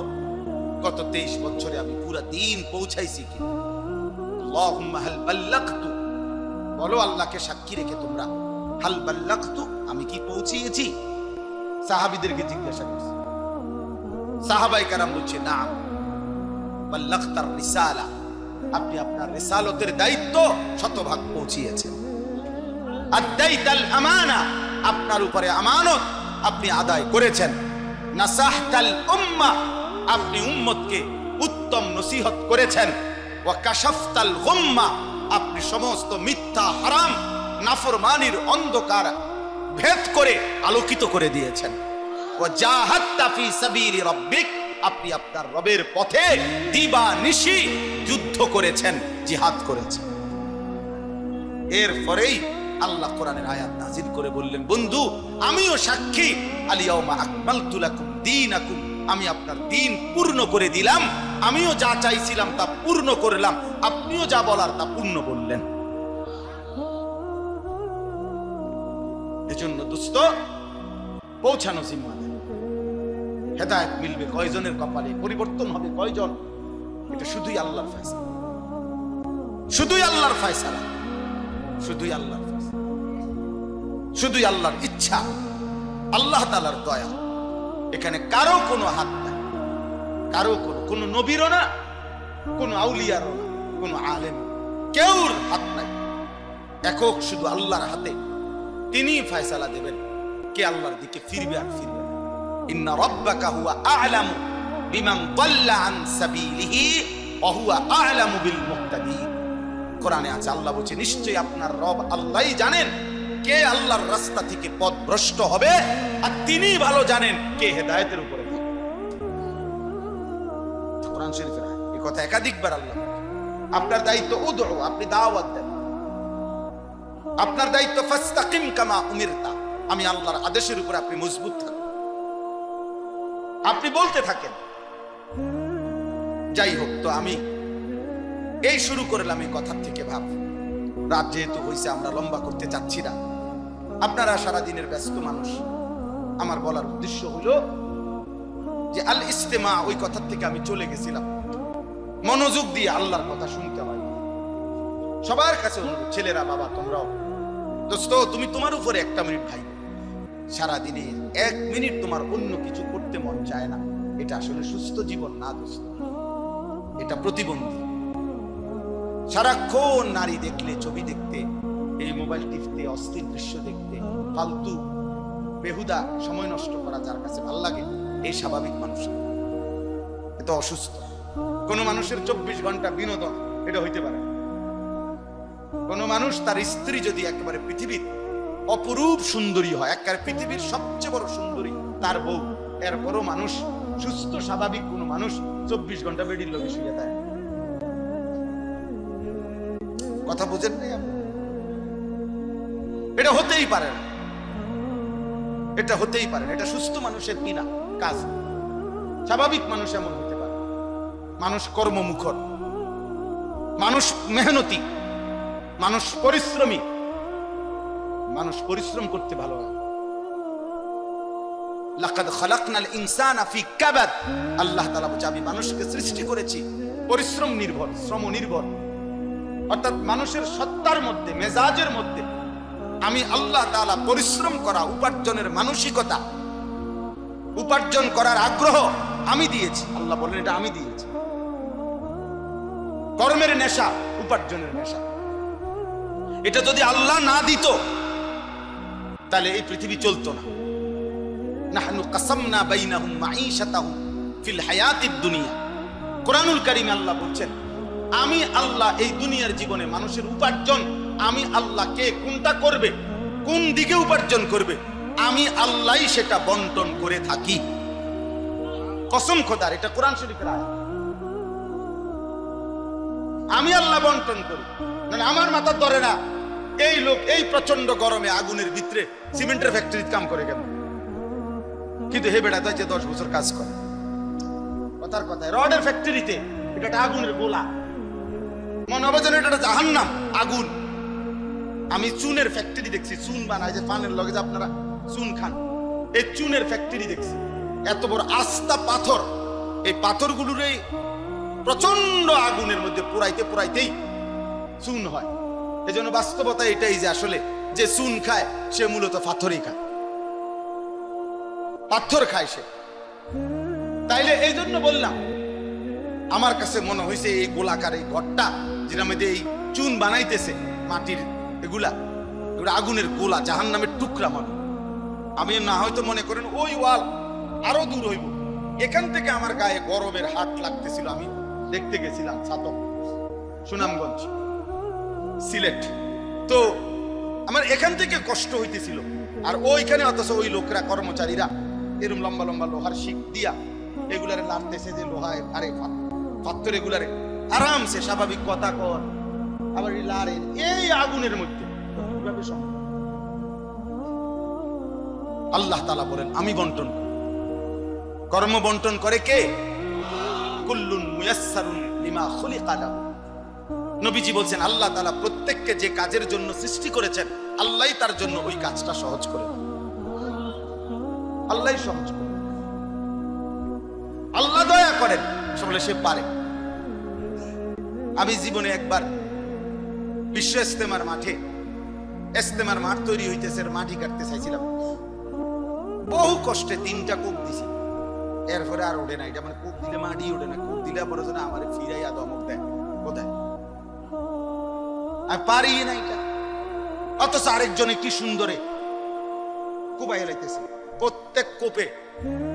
গত 23 বছরে আমি পুরো দিন পৌঁছাইছি কি? আল্লাহুম্মা হাল বাল্লাগতু, বলো আল্লাহকে সাক্ষী রেখে তোমরা, হাল বাল্লাগতু, আমি কি পৌঁছিয়েছি? সাহাবীদেরকে জিজ্ঞাসা করছে। সাহাবায়ে কেরাম বলছে, না, বাল্লাগতার রিসালা, আপনি আপনার রিসালতের দায়িত্ব শতভাগ পৌঁছিয়েছেন। আদাইতাল আমানা, আপনার উপরে আমানত আপনি আদায় করেছেন। নাসাহতাল উম্মাহ, আপনি উম্মতকে উত্তম নসিহত করেছেন। ওয়া কাশাফতাল গুম্মা, আপনি সমস্ত মিথ্যা, হারাম, নাফরমানির অন্ধকার ভেদ করে আলোকিত করে দিয়েছেন। ওয়া জাহাদতা ফি সাবিলি রাব্বিক, আপনি আপনার রবের পথে দিবা নিশি যুদ্ধ করেছেন, জিহাদ করেছেন। এরপরেই আল্লাহ কোরআনের আয়াত নাযিল করে বললেন, বন্ধু আমিও সাক্ষী, আল-ইয়াউমা আকমালতু লাকুম দীনাকুম, আমি আপনার দ্বীন পূর্ণ করে দিলাম। আমিও যা চাইছিলাম তা পূর্ণ করলাম, আপনিও যা বলার তা পূর্ণ বললেন। এজন্য দোস্ত, পৌঁছানো জিম্মাদারি। হেদায়েত মিলবে কয়জনের কপালে, পরিবর্তন হবে কয়জন, এটা শুধুই আল্লাহর ফয়সালা, শুধুই আল্লাহর ফয়সালা, শুধুই আল্লাহর ফয়সালা, শুধুই আল্লাহর ইচ্ছা, আল্লাহ তাআলার দয়া। এখানে কারো কোনো হাত নাই। কারো কোনো নবীরও না, কোনো আউলিয়ারও না, কোনো আলেম, কেউর হাত নাই। একক শুধু আল্লাহর হাতে। তিনি ফয়সালা দেবেন কে আল্লাহর দিকে ফিরবে আর ফিরবে না। ইন্না রাব্বাকা হুয়া আ'লামু বিমান দাল্লা আন সাবিলিহি ওয়া হুয়া আ'লামু বিল মুহতাদিন। কোরআনে আছে, আল্লাহ বলছে নিশ্চয়ই আপনার রব আল্লাহই জানেন কে আল্লাহর রাস্তা থেকে পথভ্রষ্ট হবে, আর তিনিই ভালো জানেন কে হেদায়েতের উপরে। কোরআন শরীফের এই কথা একাধিকবার আল্লাহ। আপনার দায়িত্ব উদউ, আপনি দাওয়াত দেন। আপনার দায়িত্ব ফাস্তাকিম কামা উমিরতা, আমি আল্লাহর আদেশের উপর আপনি মজবুত থাকুন, আপনি বলতে থাকেন। যাই হোক, তো আমি এই শুরু করলাম এই কথার থেকে ভাব। রাত যেহেতু হয়েছে, আমরা লম্বা করতে চাচ্ছি না। আপনারা সারাদিনের ব্যস্ত মানুষ। আমার বলার উদ্দেশ্য হলো যে আল ইস্তেমা, ওই কথার থেকে আমি চলে গেছিলাম। মনোযোগ দিয়ে আল্লাহর কথা শুনতে হয়। সবার কাছে অনুরোধ, ছেলেরা, বাবা, তোমরাও দোস্ত, তুমি তোমার উপরে একটা মিনিট ভাই। সারাদিনে 1 মিনিট তোমার অন্য কিছু করতে মন চায় না, এটা আসলে সুস্থ জীবন না দোস্ত, এটা প্রতিবন্ধী। সারাক্ষণ নারী দেখলে, ছবি দেখতে, এই মোবাইল টিপতে, অস্থির দৃশ্য দেখতে, ফালতু বেহুদা সময় নষ্ট করা যার কাছে ভাল লাগে, এই স্বাভাবিক মানুষ এটা অসুস্থ। কোন মানুষের 24 ঘন্টা বিনোদন এটা হইতে পারে। কোন মানুষ, তার স্ত্রী যদি একেবারে পৃথিবীর অপরূপ সুন্দরী হয়, একেবারে পৃথিবীর সবচেয়ে বড় সুন্দরী তার বউ, এরপরও মানুষ, সুস্থ স্বাভাবিক কোন মানুষ 24 ঘন্টা বেডির লগে শুয়ে থাকে। কথা বুঝেন নাই আপনি? এটা হতেই পারে না, এটা হতেই পারে না। এটা সুস্থ মানুষের কিনা কাজ। স্বাভাবিক মানুষ এমন হতে পারে। মানুষ কর্মমুখর, মানুষ মেহনতি, মানুষ পরিশ্রমী, মানুষ পরিশ্রম করতে ভালোবাসে। লাকাদ খালাকনাল ইনসানা ফি কাবাদ, আল্লাহ তাআলা বলেন আমি মানুষকে সৃষ্টি করেছি পরিশ্রম নির্ভর, শ্রম নির্ভর। অর্থাৎ মানুষের সত্তার মধ্যে, মেজাজের মধ্যে আমি আল্লাহ তাআলা পরিশ্রম করা, উপার্জনের মানসিকতা, উপার্জন করার আগ্রহ আমি দিয়েছি। আল্লাহ বলেন এটা আমি দিয়েছি। কর্মের নেশা, উপার্জনের নেশা, এটা যদি আল্লাহ না দিত তাহলে এই পৃথিবী চলতো না। নাহনু কাসামনা বাইনাহুম মাঈশাতাহুম ফিল হায়াতিদ দুনিয়া। কোরআনুল কারীমে আল্লাহ বলছেন আমি আল্লাহ এই দুনিয়ার জীবনে মানুষের উপার্জন, আমি আল্লাহ কে কোনটা করবে, কোন দিকে উপার্জন করবে, আমি আল্লাহই সেটা বন্টন করে থাকি। কসম খোদার, এটা কোরআন শরীফের আয়াত। আমি আল্লাহ বন্টন করি, মানে আমার মাথা ধরে না এই লোক এই প্রচন্ড গরমে আগুনের ভিতরে সিমেন্টের ফ্যাক্টরিতে কাম করে কেন, কিন্তু হে বেটা যে 10 বছর কাজ করে। কথার কথায় রডের ফ্যাক্টরিতে এটা আগুনের গোলা, মনে হবে যেন এটা জাহান্নাম, আগুন। আমি চুনের ফ্যাক্টরি দেখছি, চুন বানায় যে পানের লগে যে আপনারা চুন খান, এই চুনের ফ্যাক্টরি দেখছি। এত বড় আস্তা পাথর, এই পাথরগুলোর এই প্রচন্ড আগুনের মধ্যে পোড়াইতে পোড়াইতেই চুন হয়। এই জন্য বাস্তবতা এটাই যে আসলে যে চুন খায় সে মূলত পাথরই খায়, পাথর খায় সে। তাইলে এই জন্য বললাম, আমার কাছে মনে হয়েছে এই গোলাকার এই ঘরটা যেটা মধ্যে এই চুন বানাইতেছে মাটির, এগুলা আগুনের গোলা, জাহান্নামের টুকরা মানে। আমি না হয়তো মনে করেন ওই ওয়াল আরো দূর হইব, এখান থেকে আমার গায়ে গরমের হাত লাগতেছিল। আমি দেখতে গেছিলাম ছাতক, সুনামগঞ্জ, সিলেট। তো আমার এখান থেকে কষ্ট হইতেছিল, আর ওইখানে অথচ ওই লোকরা, কর্মচারীরা এরকম লম্বা লম্বা লোহার শিক দিয়া এগুলারে লাড়তেছে, যে লোহায় আরে পাথর এগুলারে আরামসে স্বাভাবিক কথা কর, আবার লাড়ে এই আগুনের মধ্যে। আল্লাহ তাআলা বলেন আমি বন্টন করি। কর্ম বন্টন করে কে? কুল্লুন মুয়াসসারুন লিমা খুলিকা লাহু। নবীজি বলছেন আল্লাহ তাআলা প্রত্যেককে যে কাজের জন্য সৃষ্টি করেছেন আল্লাহই তার জন্য ওই কাজটা সহজ করে দেন। আল্লাহই সহজ করে, আল্লাহ দয়া করেন, আসলে সে পারে। আমি জীবনে একবার বিশ্ব ইস্তেমার মাঠে, ইস্তেমার মাঠ তৈরি হইতেছে, মাটি কাটতে চাইছিলাম। বহু কষ্টে 3টা কূপ দিছি, এরপরে আর ওঠে না, এটা মানে কোপ দিলে মাটি ওঠে না, কোপ দিলে পরে যেন আমার ফিরাইয়া দমক দেয়। কোথায় আমি পারি না এটা, অথচ আরেকজনে কি সুন্দরে কোপাই লাইতেছে। প্রত্যেক কোপে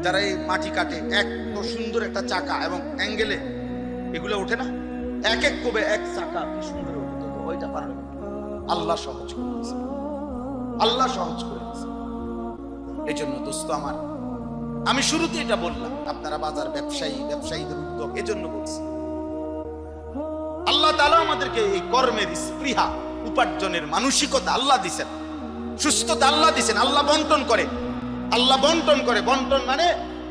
যারা এই মাটি কাটে এত সুন্দর একটা চাকা এবং অ্যাঙ্গেলে এগুলো ওঠে না, এক এক কোপে এক চাকা কি সুন্দর ওঠে, ওইটা পারবে আল্লাহ সহজ করে দিয়েছে, আল্লাহ সহজ করে দিয়েছে। এই জন্য দোস্ত আমার, আমি শুরুতে এটা বললাম, আপনারা বাজার ব্যবসায়ী, ব্যবসায়ীদের উদ্যোগ, এজন্য বলছি আল্লাহ তাআলা আমাদেরকে এই কর্মের স্পৃহা, উপার্জনের মানসিকতা আল্লাহ দিয়েছেন, সুস্থতা আল্লাহ দিয়েছেন। আল্লাহ বন্টন করে, আল্লাহ বন্টন করে। বন্টন মানে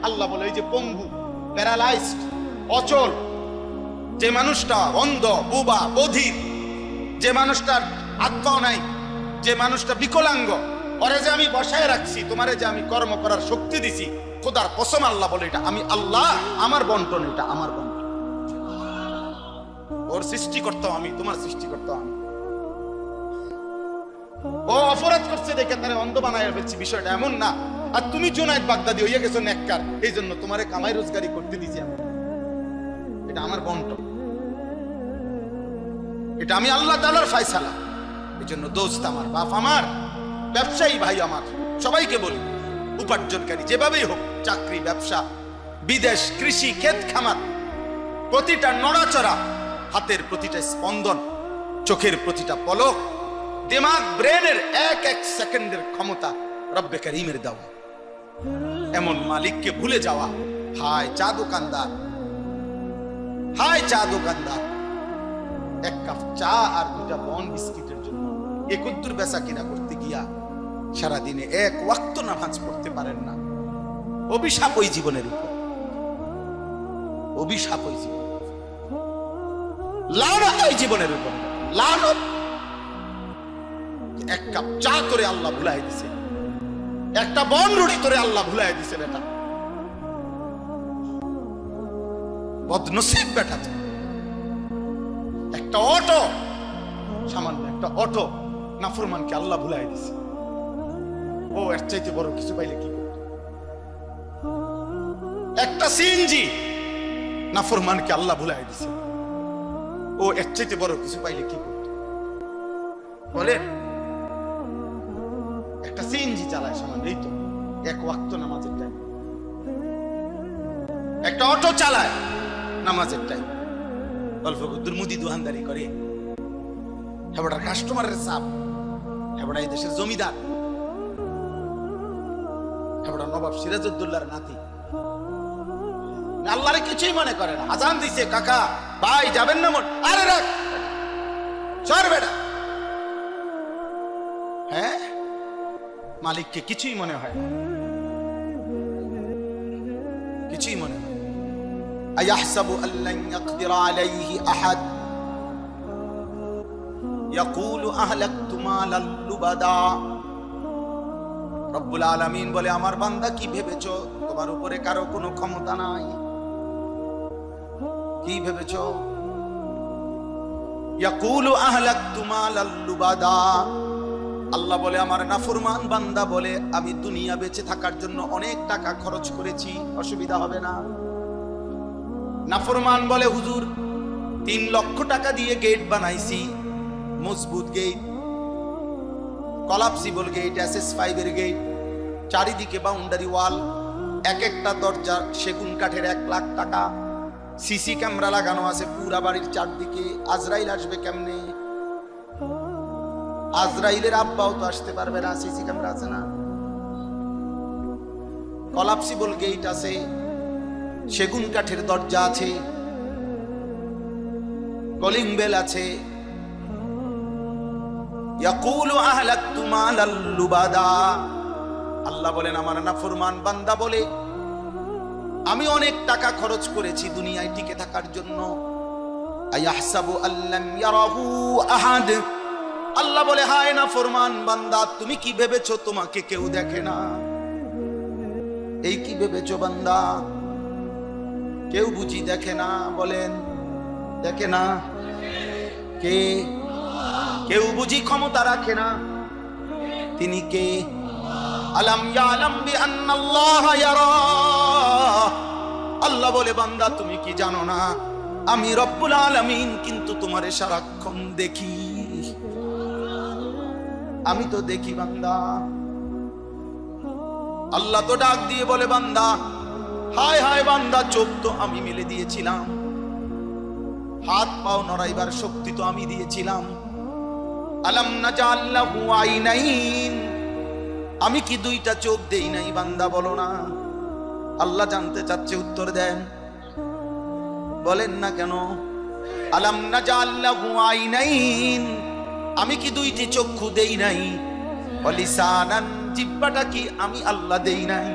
আল্লাহ বলে এই যে পঙ্গু, প্যারালাইজড, অচল, যে মানুষটা অন্ধ, বোবা, বধির, যে মানুষটার হাত পাও নাই, যে মানুষটা বিকলাঙ্গ, ওরে যে আমি বসায় রাখছি, তোমারে যে আমি কর্ম করার শক্তি দিছি, খোদার কসম আল্লাহ বলে এটা আমি আল্লাহ, আমার বন্টন, এটা আমার বন্টন। ওর সৃষ্টি করতাম আমি, তোমার সৃষ্টি করতাম আমি। ও অপরাধ করছে দেখে তারে অন্ধ বানায় ফেলছি, বিষয়টা এমন না। আর তুমি জুনায়েদ বাগদাদি হইয়া গেছো নেককার, এই জন্য তোমারে কামাই রোজগারি করতে দিছি আমি, এটা আমার বন্টন, এটা আমি আল্লাহ তাআলার ফয়সালা। এই জন্য দোস্ত আমার, বাপ আমার, ব্যবসায়ী ভাই আমার, সবাইকে বলি, উপার্জনকারী যেভাবেই হোক, চাকরি, ব্যবসা, বিদেশ, কৃষি, ক্ষেত খামার, প্রতিটা নড়াচড়া, হাতের প্রতিটা স্পন্দন, চোখের প্রতিটা পলক, দিমাগ, ব্রেনের এক এক সেকেন্ডের ক্ষমতা রব্বে কারীমের দেওয়া। এমন মালিককে ভুলে যাওয়া, হায় চা দোকানদার, হায় চা দোকানদার, এক কাপ চা আর দুটা বন বিস্কিটের জন্য একত্তর বেচা কিনা করতে গিয়া সারাদিনে এক ওয়াক্ত নামাজ পড়তে পারেন না। অভিশাপ ওই জীবনের উপর, অভিশাপ ওই জীবন, লানত ওই জীবনের উপর, লানত। এক কাপ চা তোরে আল্লাহ ভুলাই দিছে, একটা বন রুটি তোরে আল্লাহ ভুলাই দিছে, বেটা বদনসিব বেটা। তো একটা অটো, সামান্য একটা অটো নাফরমানকে আল্লাহ ভুলাই দিছে। ও এর চাইতে বড় কিছু পাইলে কি করত? একটা সিএনজি নাফরমানকে আল্লাহ ভুলাই দিছে। ও এর চাইতে বড় কিছু পাইলে কি করত? বলে একটা সিএনজি চালায় সামান্য, এই তো এক ওয়াক্ত নামাজের টাইম। একটা অটো চালায় নামাজের টাইম, অল্প দূর মুদি দোকানদারি করে, হেবটার কাস্টমারের চাপ, হেবটা এই দেশের জমিদার, হেবটা নবাব সিরাজউদ্দৌলার নাতি, আল্লাহরে কিছুই মনে করে না। আজান দিছে, কাকা ভাই যাবেন না? আরে রাখ, চল বেটা। হ্যাঁ, মালিককে কিছুই মনে হয় না, কিছুই মনে হয়। আয়াহসাবু আল্লান ইয়াকদিরা আলাইহি আহাদ ইয়াকুলু আহলাকতু মালাল লুবাদা। রব্বুল আলামিন বলে, আমার বান্দা কি ভেবেছো তোমার উপরে কারো কোনো ক্ষমতা নাই? কি ভেবেছো? ইয়াকুলু আহলাকতু মালাল লুবাদা। আল্লাহ বলে, আমার নাফরমান বান্দা বলে, আমি দুনিয়া বেঁচে থাকার জন্য অনেক টাকা খরচ করেছি, অসুবিধা হবে না। নাফরমান বলে, হুজুর 3 লক্ষ টাকা দিয়ে গেট বানাইছি, মজবুত গেট, কলাপসিবল গেট, SS5 এর গেট, চারিদিকে বাউন্ডারি ওয়াল, এক একটা দরজা সেগুন কাঠের, 1 লাখ টাকা, সিসি ক্যামেরা লাগানো আছে পুরা বাড়ির চারদিকে। আজরাইল আসবে কেমনে? আজরাইলের আব্বাও তো আসতে পারবে না, সিসি ক্যামেরা আছে না। কলাপসিবল গেট আছে, সেগুন কাঠের দরজা আছে, কলিং বেল আছে। ইয়াকুলু আহলাকতু মালাল লুবাদা। আল্লাহ বলেন, আমার নাফরমান বান্দা বলে, আমি অনেক টাকা খরচ করেছি দুনিয়ায় টিকে থাকার জন্য। আয়াহসাবু আল্লাম ইয়ারাহু আহাদ। আল্লাহ বলে, হায় নাফরমান বান্দা, তুমি কি ভেবেছো তোমাকে কেউ দেখে না? এই কি ভেবেছো বান্দা? কেউ বুঝি দেখে না? বলেন, দেখে না? কে? কেউ বুঝি ক্ষমতা রাখে না? তিনি কে? আলাম ইয়ালাম বিআন্নাল্লাহা ইয়ারা। আল্লাহ বলে, বান্দা তুমি কি জানো না আমি রব্বুল আলামিন কিন্তু তোমারে সারাক্ষণ দেখি, আমি তো দেখি বান্দা। আল্লাহ তো ডাক দিয়ে বলে, বান্দা হায় হায় বান্দা, চোখ তো আমি মেলে দিয়েছিলাম, হাত পাও নড়াইবার শক্তি তো আমি দিয়েছিলাম। আলাম নাজাল লাহু আইনাইন, আমি কি দুইটা চোখ দেই নাই বান্দা বলো না? আল্লাহ জানতে চাচ্ছে, উত্তর দেন, বলেন না কেন? আলাম নাজাল লাহু আইনাইন, আমি কি দুইটি চক্ষু দেই নাই? ওয়ালিসানান, জিহ্বাটা কি আমি আল্লাহ দেই নাই?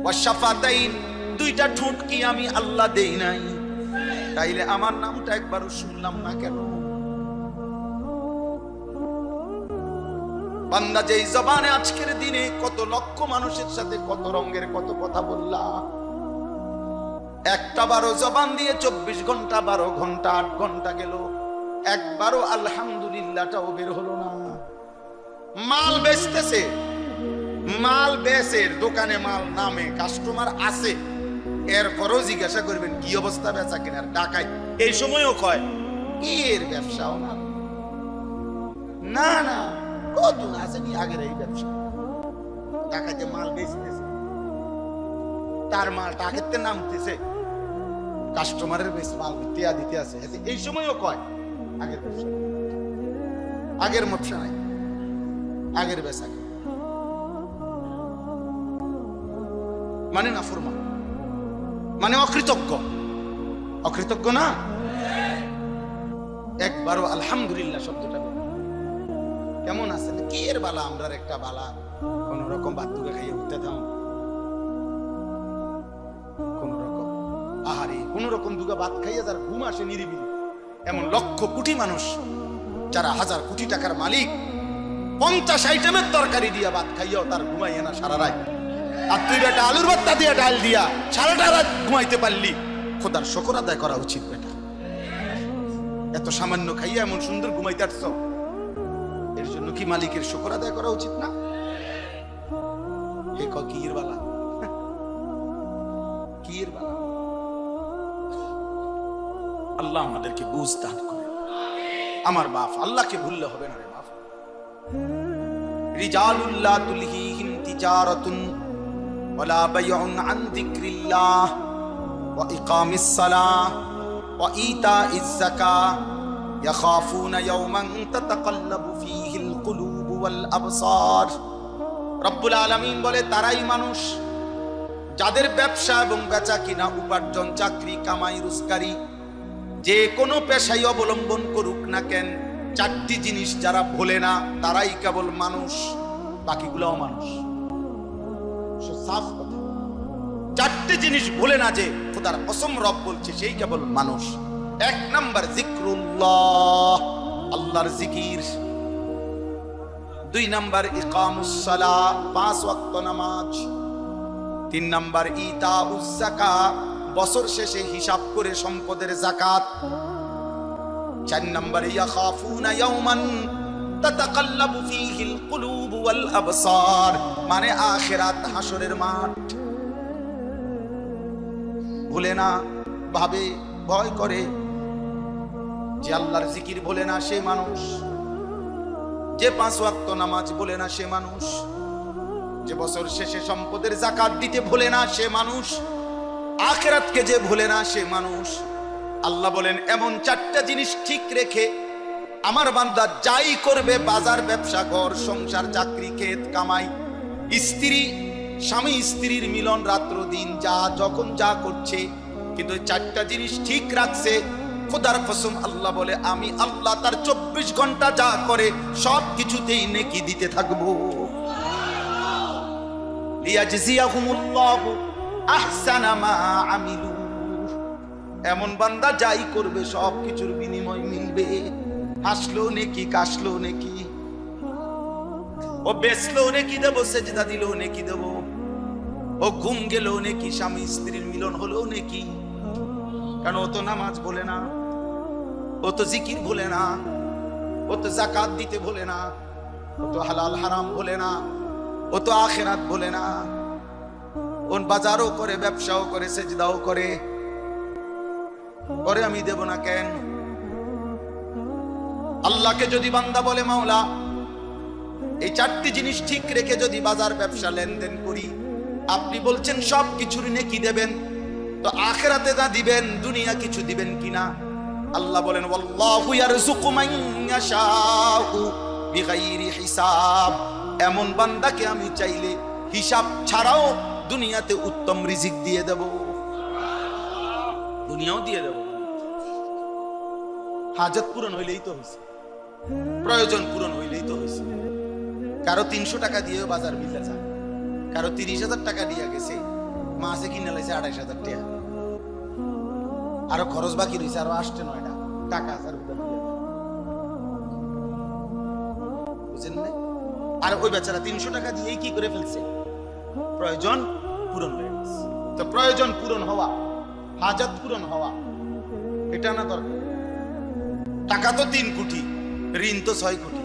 ওয়াশাফাতাইন, দুইটা ঠোঁট কি আমি আল্লাহ দেই নাই? তাইলে আমার নামটা একবারও শুনলাম না কেন? বান্দা যেই জবানে আজকের দিনে কত লক্ষ মানুষের সাথে কত রঙের কত কথা বললা, একটা বারো জবান দিয়ে 24 ঘন্টা 12 ঘন্টা 8 ঘন্টা গেল, একবারও আলহামদুলিল্লাহটাও বের হলো না। মাল বেচতেছে, মাল বেচের দোকানে মাল নামে, কাস্টমার আছে, এরপরও জিজ্ঞাসা করবেন কি অবস্থা বেচা কেনার, টাকায় এই সময়ও কয় এর ব্যবসাও না, না না কত আসেনি আগের এই ব্যবসা, টাকাতে মাল বেচতেছে, তার মাল টাকাতে নামতেছে, কাস্টমারের বেশ মাল টিয়া দিতে আছে, এই সময়ও কয় আগের ব্যবসা, আগের ব্যবসা নাই, আগের বেচা মানে না ফরমান, মানে অকৃতজ্ঞ, অকৃতজ্ঞ না। একবারও আলহামদুলিল্লাহ শব্দটা কেমন আছে? কি এর বালা, আমরার একটা বালা, কোন রকম বাদ দুগে খাইয়ে উঠতে দাও, কোন রকম আহারে কোন রকম দুগা ভাত খাইয়ে যার ঘুম আসে নিরিবিলি, এমন লক্ষ কোটি মানুষ যারা হাজার কোটি টাকার মালিক, 50 আইটেমের তরকারি দিয়া ভাত খাইয়াও তার ঘুমাইয়ে না সারা রাত, আর তুই বেটা আলুর ভর্তা দিয়া ডাল দিয়া সারাটা রাত ঘুমাইতে পারলি, খোদার শুকর আদায় করা উচিত বেটা। এত সামান্য খাইয়া এমন সুন্দর ঘুমাইতে আসছ, এর জন্য কি মালিকের শুকর আদায় করা উচিত না? এ কির বালা, কির বালা। আল্লাহ আমাদেরকে বুঝ দান করে। আমার বাপ, আল্লাহকে ভুললে হবে না রে বাপ। রিজালুল্লাহ তুলহিহিম তিজারাতুন ওয়ালা বাইউন আন যিকরিল্লাহ ওয়া ইকামিস সালাহ ওয়া ইতাইজ যাকাহ ইয়াখাফুনা ইয়াওমান তাতাকাল্লাবু ফীহিল কুলুবু ওয়াল আবসার। রব্বুল আলামিন বলে, তারাই মানুষ যাদের ব্যবসা এবং বেচা কিনা, উপার্জন, চাকরি, কামাই, রোজগারি, যে কোনো পেশাই অবলম্বন করুক না কেন, 4টি জিনিস যারা ভোলে না তারাই কেবল মানুষ, বাকিগুলোও মানুষ। সাফ কথা, 4টি জিনিস ভোলে না যে খোদার কসম রব বলছে সেই কেবল মানুষ। 1 নাম্বার যিকরুল্লাহ, আল্লাহর জিকির। 2 নাম্বার ইকামুস সালাহ, 5 ওয়াক্ত নামাজ। 3 নাম্বার ইতাউজ যাকাত, বছর শেষে হিসাব করে সম্পদের যাকাত। 4 নাম্বার ইয়াখাফুনা ইয়াওমান তাতাকাল্লাবু ফীহিল কুলুবু ওয়াল আবসার, মানে আখিরাত, হাসরের মাঠ। ভুলে না, ভাবে, ভয় করে। যে আল্লাহর জিকির বলে না সে মানুষ, যে 5 ওয়াক্ত নামাজ বলে না সে মানুষ, যে বছর শেষে সম্পদের যাকাত দিতে ভুলে না সে মানুষ, আখিরাতকে যে ভুলে না সে মানুষ। আল্লাহ বলেন, এমন 4টা জিনিস ঠিক রেখে আমার বান্দা যাই করবে, বাজার, ব্যবসা, ঘর সংসার, চাকরি, ক্ষেত কামাই, স্ত্রী, স্বামী স্ত্রীর মিলন, রাত্র দিন, যা যখন যা করছে, কিন্তু 4টা জিনিস ঠিক রাখছে, খোদার কসম আল্লাহ বলে, আমি আল্লাহ তার 24 ঘন্টা যা করে সব কিছুতেই নেকি দিতে থাকবো। লিয়াজজিয়াহুমুল্লাহু আহসানা মা আমিলু, এমন বান্দা যাই করবে সব কিছুর বিনিময় মিলবে। হাসলো নেকি, কাশলো নেকি, ও বেচলো নেকি দেবো, সেজদা দিলো নেকি দেবো, ও ঘুম গেল নেকি, স্বামী স্ত্রীর মিলন হলো নেকি। কারণ ও তো নামাজ বলে না, ও তো জিকির বলে না, ও তো যাকাত দিতে বলে না, ও তো হালাল হারাম বলে না, ও তো আখিরাত বলে না, ও ওন বাজারও করে, ব্যবসাও করে, সেজদাও করে, করে আমি দেব না কেন? আল্লাহকে যদি বান্দা বলে মাওলা এই চারটি জিনিস ঠিক রেখে যদি বাজার ব্যবসা লেনদেন করি, আপনি বলছেন সব কিছুর নেকি দেবেন, তো আখিরাতে যা দিবেন দুনিয়া কিছু দিবেন কিনা? আল্লাহ বলেন ওয়াল্লাহু ইয়ারযুকু মান ইয়াশাউ বিগাইরি হিসাব। এমন বান্দাকে আমি চাইলে হিসাব ছাড়াও দুনিয়াতে উত্তম রিজিক দিয়ে দেব, দুনিয়াও দিয়ে দেব। হাজত পূরণ হইলেই তো হয়েছে, প্রয়োজন পূরণ হইলেই তো হয়েছে। কারো 300 টাকা দিয়েও বাজার মিলে যায়, কারো 30,000 টাকা দিয়ে গেছে, মাসে কিনে লাইছে 28,000 টাকা, আরো খরচ বাকি রয়েছে, আরো 8-9টা টাকা আছে, বুঝেন না? আর ওই বেচারা 300 টাকা দিয়ে কি করে ফেলছে? প্রয়োজন পূরণ হয়ে গেছে। তো প্রয়োজন পূরণ হওয়া, হাজত পূরণ হওয়া, এটা না দরকার। টাকা তো 3 কোটি, ঋণ তো 6 কোটি,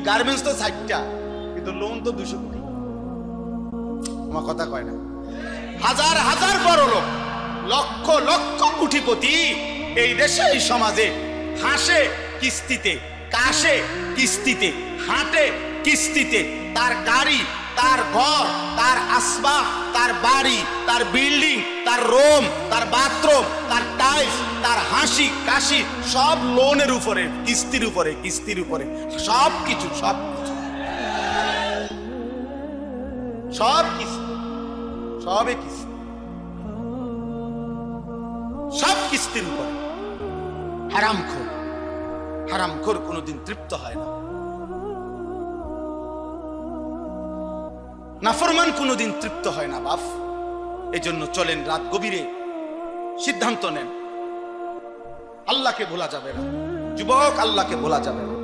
গার্মেন্টস তো 60টা, কিন্তু লোন তো 200 কোটি। আমার কথা কয় না? হাজার হাজার বড় লোক, লক্ষ লক্ষ কোটিপতি এই দেশে, এই সমাজে হাসে কিস্তিতে, কাশে কিস্তিতে, হাঁটে কিস্তিতে, তার গাড়ি, তার ঘর, তার আসবাব, তার বাড়ি, তার বিল্ডিং, তার রুম, তার বাথরুম, তার টাইলস, তার হাসি কাশি সব লোনের উপরে, কিস্তির উপরে, কিস্তির উপরে, সব কিছু, সব কিছু, সব কিস্তি, সবে কিস্তি, সব কিস্তির উপরে। হারামখোর, হারামখোর কোনোদিন তৃপ্ত হয় না, নাফরমান কোনোদিন তৃপ্ত হয় না বাপ। এজন্য চলেন রাত গভীরে সিদ্ধান্ত নেন, আল্লাহকে ভোলা যাবে না। যুবক, আল্লাহকে ভোলা যাবে না।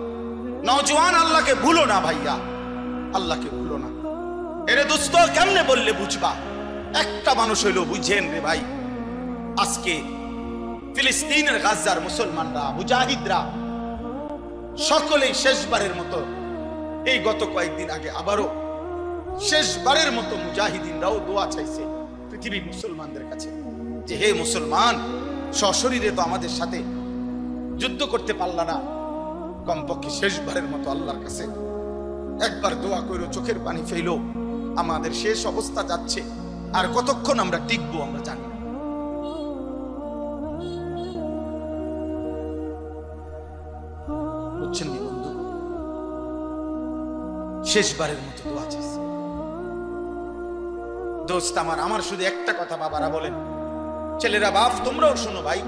নওজোয়ান, আল্লাহকে ভুলো না ভাইয়া, আল্লাহকে ভুলো না। এরে দোস্ত, কেমনে বললে বুঝবা? একটা মানুষ হইলো বুঝেন রে ভাই। আজকে ফিলিস্তিনের গাজার মুসলমানরা, মুজাহিদরা সকলেই শেষবারের মতো, এই গত কয়েকদিন আগে আবারও শেষবারের মতো মুজাহিদিনরাও দোয়া চাইছে পৃথিবীর মুসলমানদের কাছে যে হে মুসলমান, সশরীরে তো আমাদের সাথে যুদ্ধ করতে পারলা না, কমপক্ষে শেষবারের মতো আল্লাহর কাছে একবার দোয়া কইরো, চোখের পানি ফেলো। আমাদের শেষ অবস্থা যাচ্ছে, আর কতক্ষণ আমরা টিকবো আমরা জানি না। বুঝছেন নি বন্ধু? শেষবারের মতো দোয়া চাইছে। দোস্ত আমার শুধু একটা কথা বাবারা বলেন, ছেলেরা বাপ তোমরাও শোনো ভাই,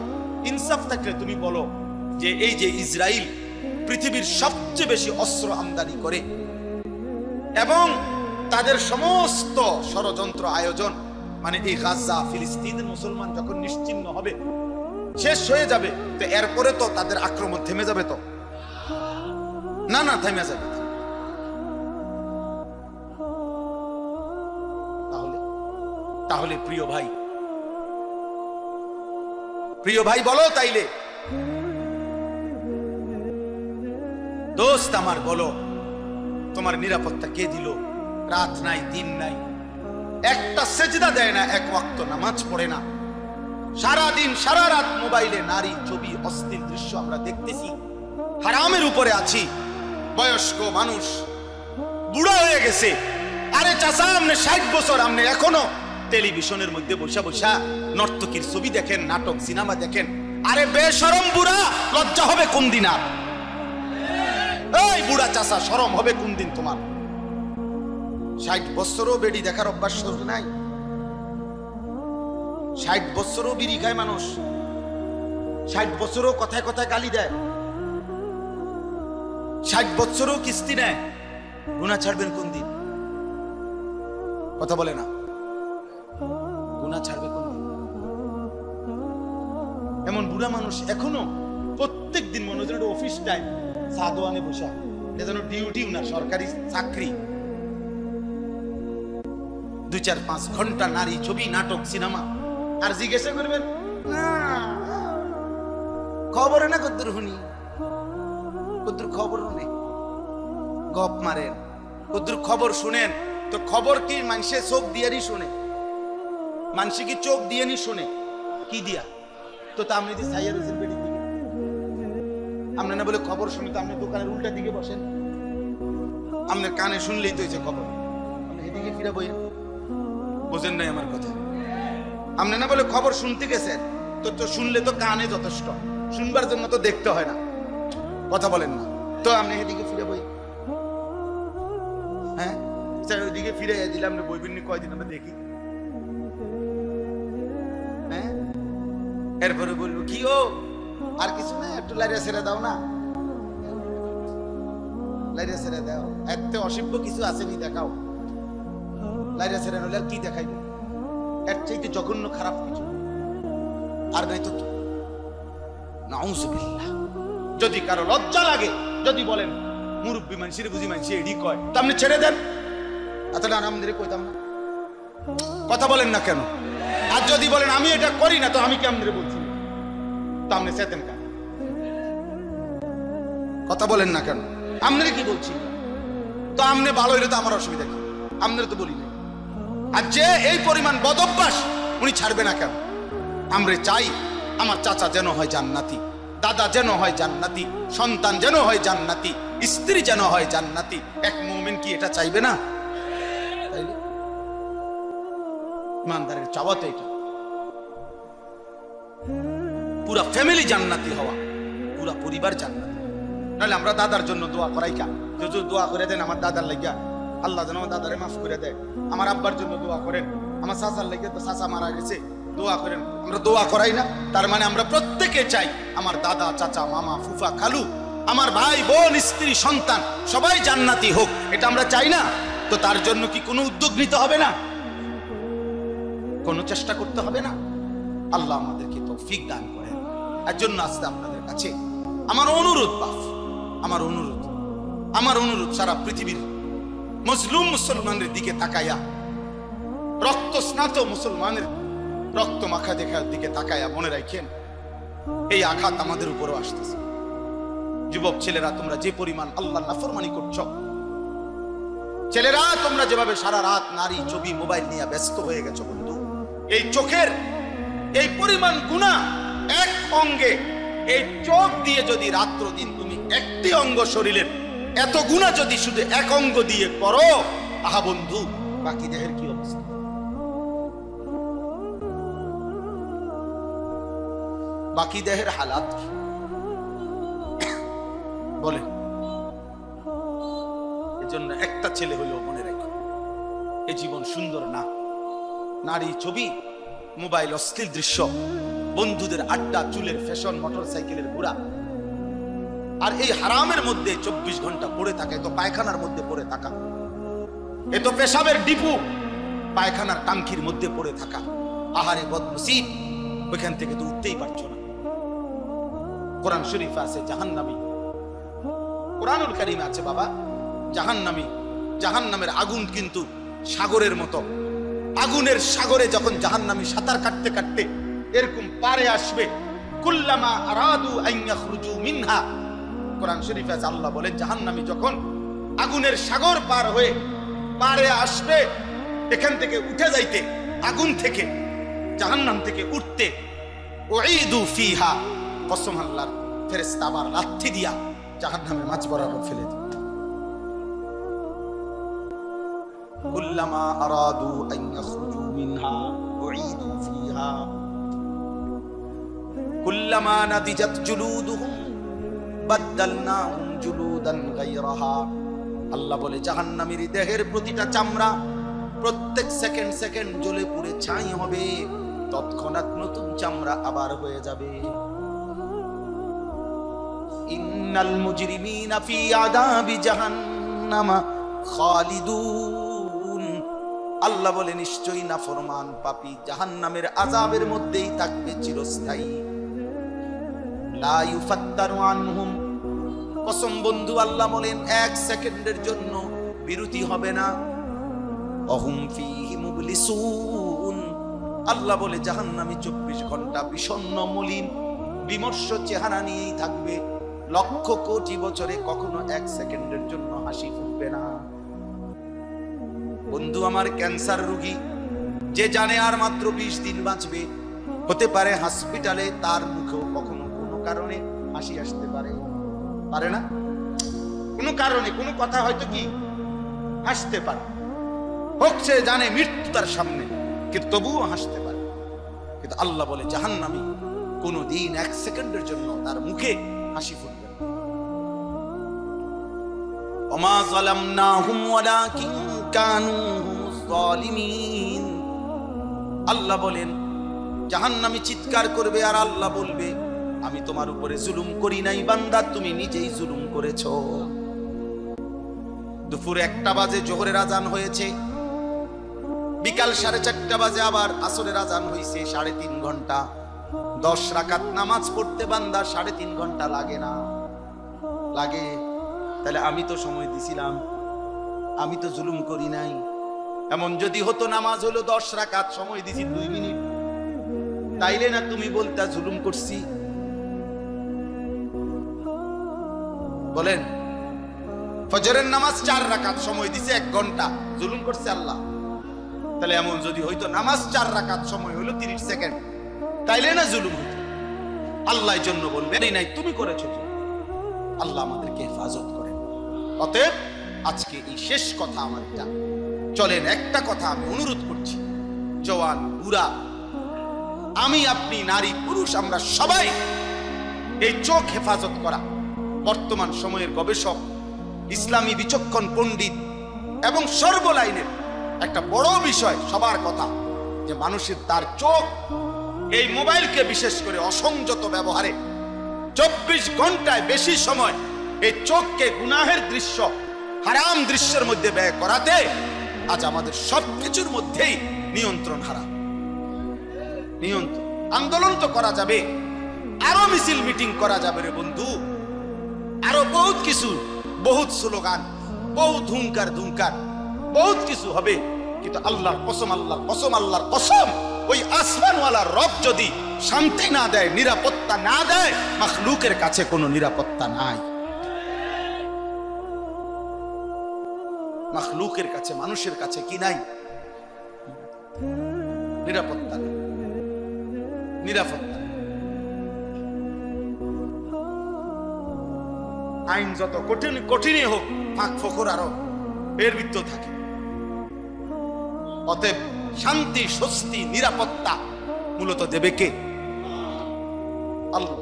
ইনসাফ থাকলে তুমি বলো যে এই যে ইসরায়েল পৃথিবীর সবচেয়ে বেশি অস্ত্র আমদানি করে এবং তাদের সমস্ত ষড়যন্ত্র আয়োজন, মানে এই গাজা ফিলিস্তিনের মুসলমান যখন নিশ্চিহ্ন হবে, শেষ হয়ে যাবে, তো এরপরে তো তাদের আক্রমণ থেমে যাবে? তো না, না থেমে যাবে। তাহলে প্রিয় ভাই বলো, তাইলে দোস্ত আমার বলো, তোমার নিরাপত্তা কে দিল? রাত নাই, দিন নাই, একটা সেজদা দেয় না, এক ওয়াক্ত নামাজ পড়ে না, সারা দিন সারা রাত মোবাইলে নারী ছবি, অশ্লীল দৃশ্য আমরা দেখতেছি, হারামের উপরে আছি। বয়স্ক মানুষ বুড়া হয়ে গেছে, আরে চাচা আপনি 60 বছর, আপনি এখনো টেলিভিশনের মধ্যে বসা বসা নর্তকীর ছবি দেখেন, নাটক সিনেমা দেখেন। আরে বেশরম বুড়া, লজ্জা হবে কোন দিন? আর এই বুড়া চাচা, শরম হবে কোন দিন তোমার? 60 বছরও বেড়ি দেখার অভ্যাস নাই, 60 বছরও বিড়ি খায় মানুষ, 60 বছরও কথায় কথায় গালি দেয়, 60 বছরও কিস্তি নেয়। গুনাহ ছাড়বেন কোন দিন? কথা বলে না, গুনাহ ছাড়বে কোন দিন? এমন বুড়া মানুষ এখনো প্রত্যেক দিন মনে হচ্ছে অফিস টাইম সাদোয়ানে বসা, যেন ডিউটিও না, সরকারি চাকরি, 2-4-5 ঘন্টা নারী ছবি, নাটক, সিনেমা। আর জিজ্ঞাসা করবেন খবরে না কদ্দুর শুনি, কদ্দুর খবর নেই, গপ মারেন, কদ্দুর খবর শুনেন, তো খবর কি মানুষে চোখ দিয়েই শুনে? মানুষ কি চোখ দিয়ে নি শুনে? কি দিয়া? তো তা আপনি যে সাইয়ার হোসেন বেড়ি দিকে আপনি না বলে খবর শুনি, তো আপনি দোকানের উল্টা দিকে বসেন, আপনার কানে শুনলেই তো হয়েছে খবর, আপনি এদিকে ফিরে বইয়েন। বোঝেন নাই আমার কথা? আপনি না বলে খবর শুনতে গেছেন, তো শুনলে তো কানে যথেষ্ট, শুনবার জন্য তো দেখতে হয় না। কথা বলেন না তো? আপনি এদিকে ফিরে বই, হ্যাঁ ওইদিকে ফিরে দিলাম না, বইবেন কয়দিন আমরা দেখি, হ্যাঁ এরপরে বলবো কি ও আর কিছু না, একটু লাইরা ছেড়ে দাও না, লাইরা ছেড়ে দাও, এত অসভ্য কিছু আসেনি দেখাও, লাইরা ছেড়ে নলে আর কি দেখাইবে? এর চাইতে জঘন্য খারাপ কিছু আর নাই তো কি? নাউযুবিল্লাহ। যদি কারো লজ্জা লাগে, যদি বলেন মুরব্বী মানুষের বুঝি মানুষ এডি কয়, তো আপনি ছেড়ে দেন, তাহলে আমাদের কইতাম না। কথা বলেন না কেন? আর যদি বলেন আমি এটা করি না, তো আমি কি আমাদের বলছি, তো আপনি চেতেন কেন? কথা বলেন না কেন? আপনারা কি বলছি? তো আপনি ভালো হইলে তো আমার অসুবিধা কি? আপনারা তো বলি না। আর যে এই পরিমাণ বদভ্যাস, উনি ছাড়বে না কেন? আমরা চাই আমার চাচা যেন হয় জান্নাতি, দাদা যেন হয় জান্নাতি, সন্তান যেন হয় জান্নাতি, স্ত্রী যেন হয় জান্নাতি। এক মুমিন কি এটা চাইবে না? ইমানদারের চাওয়া তো এটা, পুরা ফ্যামিলি জান্নাতি হওয়া, পুরা পরিবার জান্নাতি। নাহলে আমরা দাদার জন্য দোয়া করাই কা? যদি দোয়া করে দেন আমার দাদার লাগিয়া, আল্লাহ যেন আমার দাদারে মাফ করে দেয়। আমার আব্বার জন্য দোয়া করেন, আমার চাচার লাগিয়া, তো চাচা মারা গেছে, দোয়া করেন। আমরা দোয়া করাই না? তার মানে আমরা প্রত্যেকে চাই আমার দাদা, চাচা, মামা, ফুফা, খালু, আমার ভাই, বোন, স্ত্রী, সন্তান সবাই জান্নাতি হোক, এটা আমরা চাই না? তো তার জন্য কি কোনো উদ্যোগ নিতে হবে না? কোনো চেষ্টা করতে হবে না? আল্লাহ আমাদেরকে তৌফিক দান করেন। এর জন্য আজকে আপনাদের কাছে আমার অনুরোধ, বাপ আমার অনুরোধ সারা পৃথিবীর মজলুম মুসলমানের দিকে তাকাইয়া, রক্ত স্নাত মুসলমানের রক্ত মাখা দেখার দিকে তাকাইয়া মনে রাখেন এই আঘাত আমাদের উপরও আসতেছে। যুবক ছেলেরা, তোমরা যে পরিমাণ আল্লাহর নাফরমানি করছো, ছেলেরা তোমরা যেভাবে সারা রাত নারী ছবি মোবাইল নিয়ে ব্যস্ত হয়ে গেছো বন্ধু, এই চোখের এই পরিমাণ গুনাহ এক অঙ্গে, এই চোখ দিয়ে যদি রাত্র দিন তুমি একটি অঙ্গ শরীরের এত গুনাহ যদি শুধু এক অঙ্গ দিয়ে করো, আহা বন্ধু, বাকি দেহের কি অবস্থা? বাকি দেহের হালাত বলেন। এজন্য একটা ছেলে হলেও মনে রাখো, এই জীবন সুন্দর না। নারী ছবি, মোবাইল, অশ্লীল দৃশ্য, বন্ধুদের আড্ডা, চুলের ফ্যাশন, মোটর সাইকেলের ঘোরা, আর এই হারামের মধ্যে 24 ঘন্টা পড়ে থাকা, এত পায়খানার মধ্যে পড়ে থাকা, এত পেশাবের ডিপু পায়খানার টাঙ্কির মধ্যে পড়ে থাকা, আহারে বদনসিব, ওইখান থেকে তো উঠতেই পারছো না। কোরআন শরীফে আছে জাহান্নামী, কোরআনুল কারীমে আছে বাবা জাহান্নামী, জাহান্নামের আগুন কিন্তু সাগরের মতো। আগুনের সাগরে যখন জাহান্নামী সাঁতার কাটতে কাটতে এরকম পারে আসবে, কুল্লামা আরাদু আন ইয়াখরুজু মিনহা, কোরআন শরীফে আছে আল্লাহ বলেন জাহান্নামী যখন আগুনের সাগর পার হয়ে পারে আসবে, এখান থেকে উঠে যাইতে, আগুন থেকে, জাহান্নাম থেকে উঠতে, উঈদু ফিহা, কসম আল্লাহর, ফেরেশতা আবার লাথি দিয়া জাহান্নামের মাঝ বরাবর ফেলে দিবে। কুল্লামা আরাদু আন ইয়াখরুজু মিনহা উঈদু ফিহা কুল্লামা নাদিজাত জুলুদুহুম বাদদালনাহুম জুলুদান গায়রাহা। আল্লাহ বলে জাহান্নামীর দেহের প্রতিটা চামড়া প্রত্যেক সেকেন্ড সেকেন্ড জ্বলে পুড়ে ছাই হবে, তৎক্ষণাৎ নতুন চামড়া আবার হয়ে যাবে। ইন্নাল মুজরিমিনা ফি আযাবি জাহান্নামা খালিদুন। আল্লাহ বলে নিশ্চয়ই নাফরমান পাপী জাহান্নামের আযাবের মধ্যেই থাকবে চিরস্থায়ী। লা ইউফাত্তারু আনহুম, কসম বন্ধু আল্লাহ বলেন এক সেকেন্ডের জন্য বিরতি হবে না। অহুম ফীহি মুবলিসুন, আল্লাহ বলে জাহান্নামী 24 ঘন্টা বিষণ্ণ, মলিন, বিমর্ষ চেহারা নিয়েই থাকবে। লক্ষ কোটি বছরে কখনো এক সেকেন্ডের জন্য হাসি ফুটবে না। বন্ধু আমার ক্যান্সার রোগী, যে জানে আর মাত্র 20 দিন বাঁচবে, হতে পারে হসপিটালে তার মুখেও কখনো কোনো কারণে হাসি আসতে পারে, পারে না? কোনো কারণে কোনো কথা হয়তো কি হাসতে পারে, হোক সে জানে মৃত্যু তার সামনে, কিন্তু তবুও হাসতে পারে। কিন্তু আল্লাহ বলে জাহান্নামী কোনদিন 1 সেকেন্ডের জন্য তার মুখে হাসি ফুটবে না। ওমা যালামনাহুম ওয়ালাকিন কানু হুমুজ জালিমিন। আল্লাহ বলেন জাহান্নামী চিৎকার করবে আর আল্লাহ বলবে আমি তোমার উপরে জুলুম করি নাই বান্দা, তুমি নিজেই জুলুম করেছো। দুপুর 1টা বাজে জোহরের আজান হয়েছে, বিকাল 4:30 বাজে আবার আসরের আজান হয়েছে, 3.5 ঘন্টা। 10 রাকাত নামাজ পড়তে বান্দা 3.5 ঘন্টা লাগে না? লাগে। তাহলে আমি তো সময় দিছিলাম, আমি তো জুলুম করি নাই। এমন যদি হতো নামাজ হলো 10 রাকাত, সময় দিছি 2 মিনিট, তাইলে না তুমি বলতা জুলুম করছি? বলেন ফজরের নামাজ 4 রাকাত, সময় দিছে 1 ঘন্টা, জুলুম করছে আল্লাহ? তাহলে এমন যদি হইতো নামাজ 4 রাকাত, সময় হলো 30 সেকেন্ড, তাইলে না জুলুম হইতো? আল্লাহর জন্য বলবে নাই তুমি করেছো। আল্লাহ আমাদেরকে হেফাজত করেন। অতএব আজকে এই শেষ কথা আমার এটা, চলেন একটা কথা আমি অনুরোধ করছি, জওয়ান বুড়া, আমি আপনি নারী পুরুষ আমরা সবাই এই চোখ হেফাজত করা বর্তমান সময়ের গবেষক, ইসলামী বিচক্ষণ পণ্ডিত এবং সর্বলাইনের একটা বড় বিষয়। সবার কথা যে মানুষের তার চোখ, এই মোবাইলকে বিশেষ করে অসংযত ব্যবহারে 24 ঘন্টায় বেশি সময় এই চোখকে গুনাহের দৃশ্য, হারাম দৃশ্যের মধ্যে ব্যয় করাতে আজ আমাদের সবকিছুর মধ্যেই নিয়ন্ত্রণ হারা। নিয়ন্ত্রণ আন্দোলন তো করা যাবে, আরো মিছিল মিটিং করা যাবে রে বন্ধু, আরো বহুত কিছু, বহুত স্লোগান, বহুত হুঙ্কার ধুঙ্কার, বহুত কিছু হবে। কিন্তু আল্লাহর কসম, আল্লাহর কসম, আল্লাহর কসম, ওই আসমানওয়ালা রব যদি শান্তি না দেয়, নিরাপত্তা না দেয়, মাখলুকের কাছে কোনো নিরাপত্তা নাই। মাখলুকের কাছে, মানুষের কাছে কি নাই? নিরাপত্তা, নিরাপত্তা। আইন যত কঠিন কঠিনই হোক, ফাঁক ফোকর আরো এর ভিতর থাকে। অতএব শান্তি, স্বস্তি, নিরাপত্তা মূলত দেবে কে? আল্লাহ।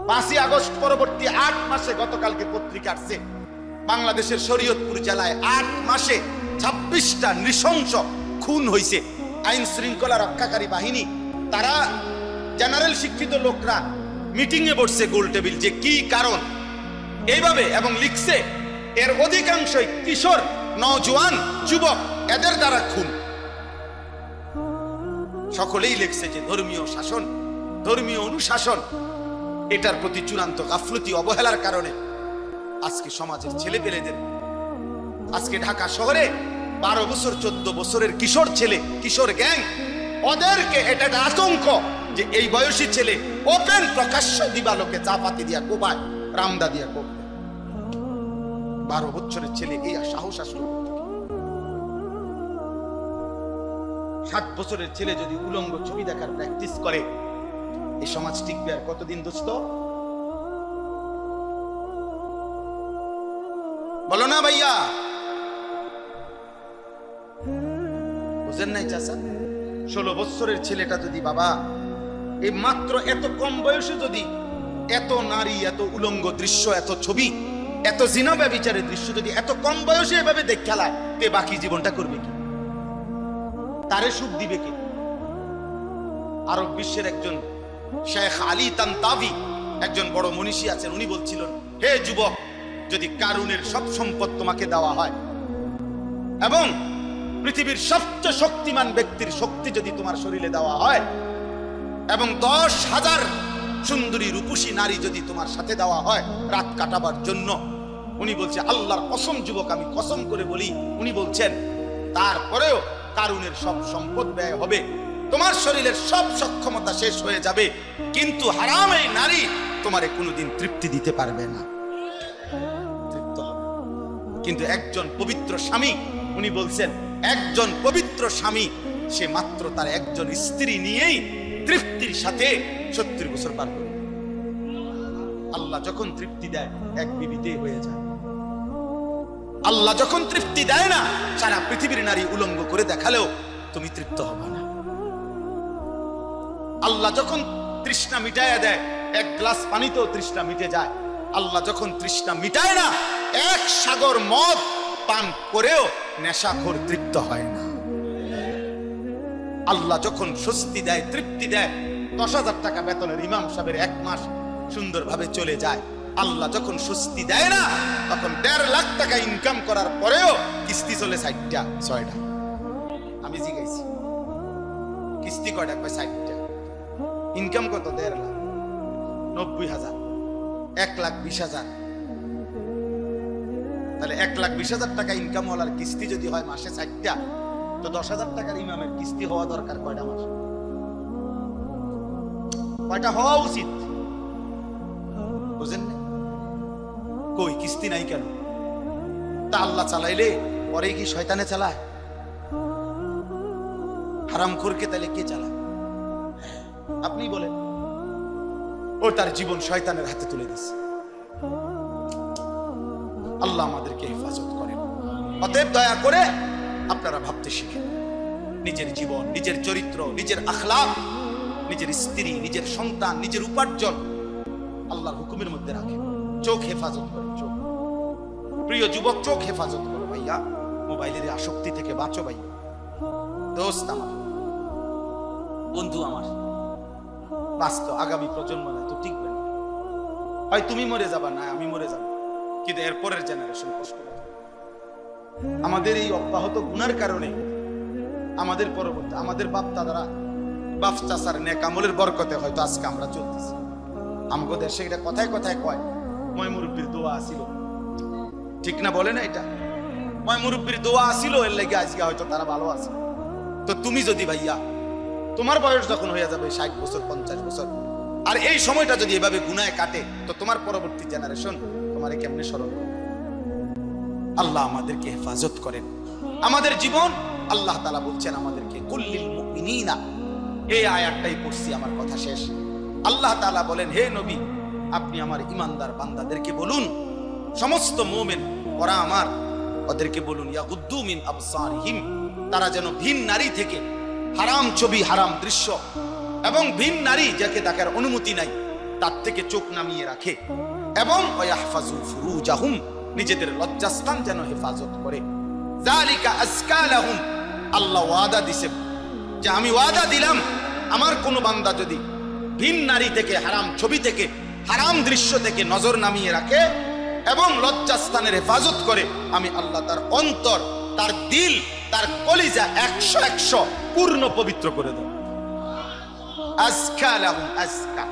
5ই আগস্ট পরবর্তী 8 মাসে, গতকালকে পত্রিকা আসছে, বাংলাদেশের শরীয়তপুর জেলায় 8 মাসে 26টা নৃশংস খুন হয়েছে। আইন শৃঙ্খলা রক্ষাকারী বাহিনী, তারা জেনারেল শিক্ষিত লোকরা মিটিং এ বসছে গোল টেবিল, যে কি কারণ এইভাবে, এবং লিখছে এর অধিকাংশই কিশোর, নওজোয়ান, যুবক, এদের দ্বারা খুন। সকলেই লিখছে যে ধর্মীয় শাসন, ধর্মীয় অনুশাসন, এটার প্রতি চূড়ান্ত গাফলতি, অবহেলার কারণে আজকে সমাজের ছেলে পেলেদের, আজকে ঢাকা শহরে 12 বছর 14 বছরের কিশোর ছেলে, কিশোর গ্যাং, ওদেরকে এটা একটা আতঙ্ক যে এই বয়সী ছেলে ওপেন প্রকাশ্য দিবালোকে চাপাতি দিয়া কোবায়, রামদা দিয়া কোপ। 12 বছরের ছেলে এই সাহস আসলো। 7 বছরের ছেলে যদি উলঙ্গ ছবি দেখার প্র্যাকটিস করে, এই সমাজ টিকবে আর কতদিন দোস্ত? বলো না ভাইয়া, বুঝেন নাই চাচা? 16 বছরের ছেলেটা যদি বাবা এই মাত্র এত কম বয়সে যদি এত নারী, এত উলঙ্গ দৃশ্য, এত ছবি, এত জিনা ব্যভিচারের দৃশ্য যদি এত কম বয়সে এভাবে দেখ খেলায়, তে বাকি জীবনটা করবে কি? তারে সুখ দিবে কি? আরব বিশ্বের একজন শেখ আলী তানতাভি, একজন বড় মনীষী আছেন, উনি বলছিলেন, হে যুবক, যদি কারুনের সব সম্পদ তোমাকে দেওয়া হয় এবং পৃথিবীর সবচেয়ে শক্তিমান ব্যক্তির শক্তি যদি তোমার শরীরে দেওয়া হয় এবং 10,000 সুন্দরী রূপসী নারী যদি তোমার সাথে দেওয়া হয় রাত কাটাবার জন্য, উনি বলছে আল্লাহর কসম যুবক, আমি কসম করে বলি, উনি বলছেন তারপরেও কারুনের সব সম্পদ ব্যয় হবে, তোমার শরীরের সব সক্ষমতা শেষ হয়ে যাবে, কিন্তু হারাম এই নারী তোমারে কোনোদিন তৃপ্তি দিতে পারবে না। কিন্তু একজন পবিত্র স্বামী উনি বলছেন একজন পবিত্র স্বামী সে মাত্র তার একজন স্ত্রী নিয়েই তৃপ্তির সাথে 70 বছর পার করে। আল্লাহ যখন তৃপ্তি দেয় এক বিবিতে হয়ে যায়। আল্লাহ যখন তৃপ্তি দেয় না, সারা পৃথিবীর নারী উলঙ্গ করে দেখালেও তুমি তৃপ্ত হবে না। আল্লাহ যখন তৃষ্ণা মিটাইয়া দেয়, এক গ্লাস পানিতেও তৃষ্ণা মিটে যায়। আল্লাহ যখন তৃষ্ণা মিটায় না, এক সাগর মদ পান করেও নেশাখোর তৃপ্ত হয় না। আল্লাহ যখন স্বস্তি দেয়, তৃপ্তি দেয়, 10,000 টাকা বেতনের ইমাম সাহেবের 1 মাস সুন্দরভাবে চলে যায়। আল্লাহ যখন স্বস্তি দেয় না, তখন 1.5 লাখ টাকা ইনকাম করার পরেও কিস্তি চলে 60টা 6টা। আমি জিজ্ঞাসি কিস্তি কয়টা? 60টা। ইনকাম কত? 1.5 লাখ, 90,000, 1,20,000। তাহলে 1,20,000 টাকা ইনকাম হওয়ার কিস্তি যদি হয় মাসে 60টা, তো 10,000 টাকার ইমামের কিস্তি হওয়া দরকার কয়টা মাস? কয়টা হওয়া উচিত? বুঝেন না? কই কিস্তি নাই কেন? তা আল্লাহ চালাইলে পরে কি শয়তানে চালায়? হারামখোরকে তাহলে কে চালায়? আপনি বলেন। ও তার জীবন শয়তানের হাতে তুলে দিচ্ছে। আল্লাহ আমাদেরকে হেফাজত করেন। অতএব দয়া করে আপনারা ভাবতে শিখেন। নিজের জীবন, নিজের চরিত্র, নিজের আখলাক, নিজের স্ত্রী, নিজের সন্তান, নিজের উপার্জন আল্লাহর হুকুমের মধ্যে রাখেন। চোখ হেফাজত করেন। চোখ, প্রিয় যুবক, চোখ হেফাজত করো ভাইয়া। মোবাইলের আসক্তি থেকে বাঁচো ভাইয়া। দোস্ত আমার, বন্ধু আমার, বাস্তব আগামী প্রজন্ম না তো টিকবে না। হয় তুমি মরে যাবা, না আমি মরে যাব, কিন্তু এর পরের জেনারেশন কষ্ট পাবে। আমাদের এই অব্যাহত গুনার কারণে আমাদের পরবর্তী, আমাদের বাপ দাদারা, বাপ চাচার নেক আমলের বরকতে হয়তো আজকে আমরা চলতেছি। আমগো দেশে এটা কথায় কথায় কয়, ময় মুরব্বীর দোয়া আসিল। ঠিক না বলে না? এটা ময় মুরব্বীর দোয়া আসিল, এর লাগে আজকে হয়তো তারা ভালো আছে। তো তুমি যদি ভাইয়া, তোমার বয়স যখন হয়ে যাবে 60 বছর, 50 বছর, আর এই সময়টা যদি এভাবে গুনায় কাটে, তো তোমার পরবর্তী জেনারেশন তোমারে কেমনে স্মরণ করবে? আল্লাহ আমাদেরকে হেফাজত করেন। আমাদের জীবন আল্লাহ তাআলা বলছেন আমাদেরকে কুল্লিল মুমিনিনা, এই আয়াতটাই পড়ছি, আমার কথা শেষ। আল্লাহ তাআলা বলেন, হে নবী, আপনি আমার ইমানদার বান্দাদেরকে বলুন, সমস্ত মুমিন ওরা আমার, ওদেরকে বলুন ইয়াগুদ্দু মিন আবসারিহিম, তারা যেন ভিন নারী থেকে, হারাম ছবি, হারাম দৃশ্য এবং ভিন নারী যাকে দেখার অনুমতি নাই তার থেকে চোখ নামিয়ে রাখে, এবং ওয়াহফাজু ফুরুজাহুম, নিজেদের লজ্জাস্থান যেন হেফাজত করে। যালিকা আজকা লাহুম, আল্লাহ ওয়াদা দিয়েছেন যে আমি ওয়াদা দিলাম, আমার কোন বান্দা যদি ভিন নারী থেকে, হারাম ছবি থেকে, হারাম দৃশ্য থেকে নজর নামিয়ে রাখে এবং লজ্জাস্থানের হেফাজত করে, আমি আল্লাহ তার অন্তর, তার দিল, তার কলিজা 100 পূর্ণ পবিত্র করে দেব। আজকা লাহুম, আজকা,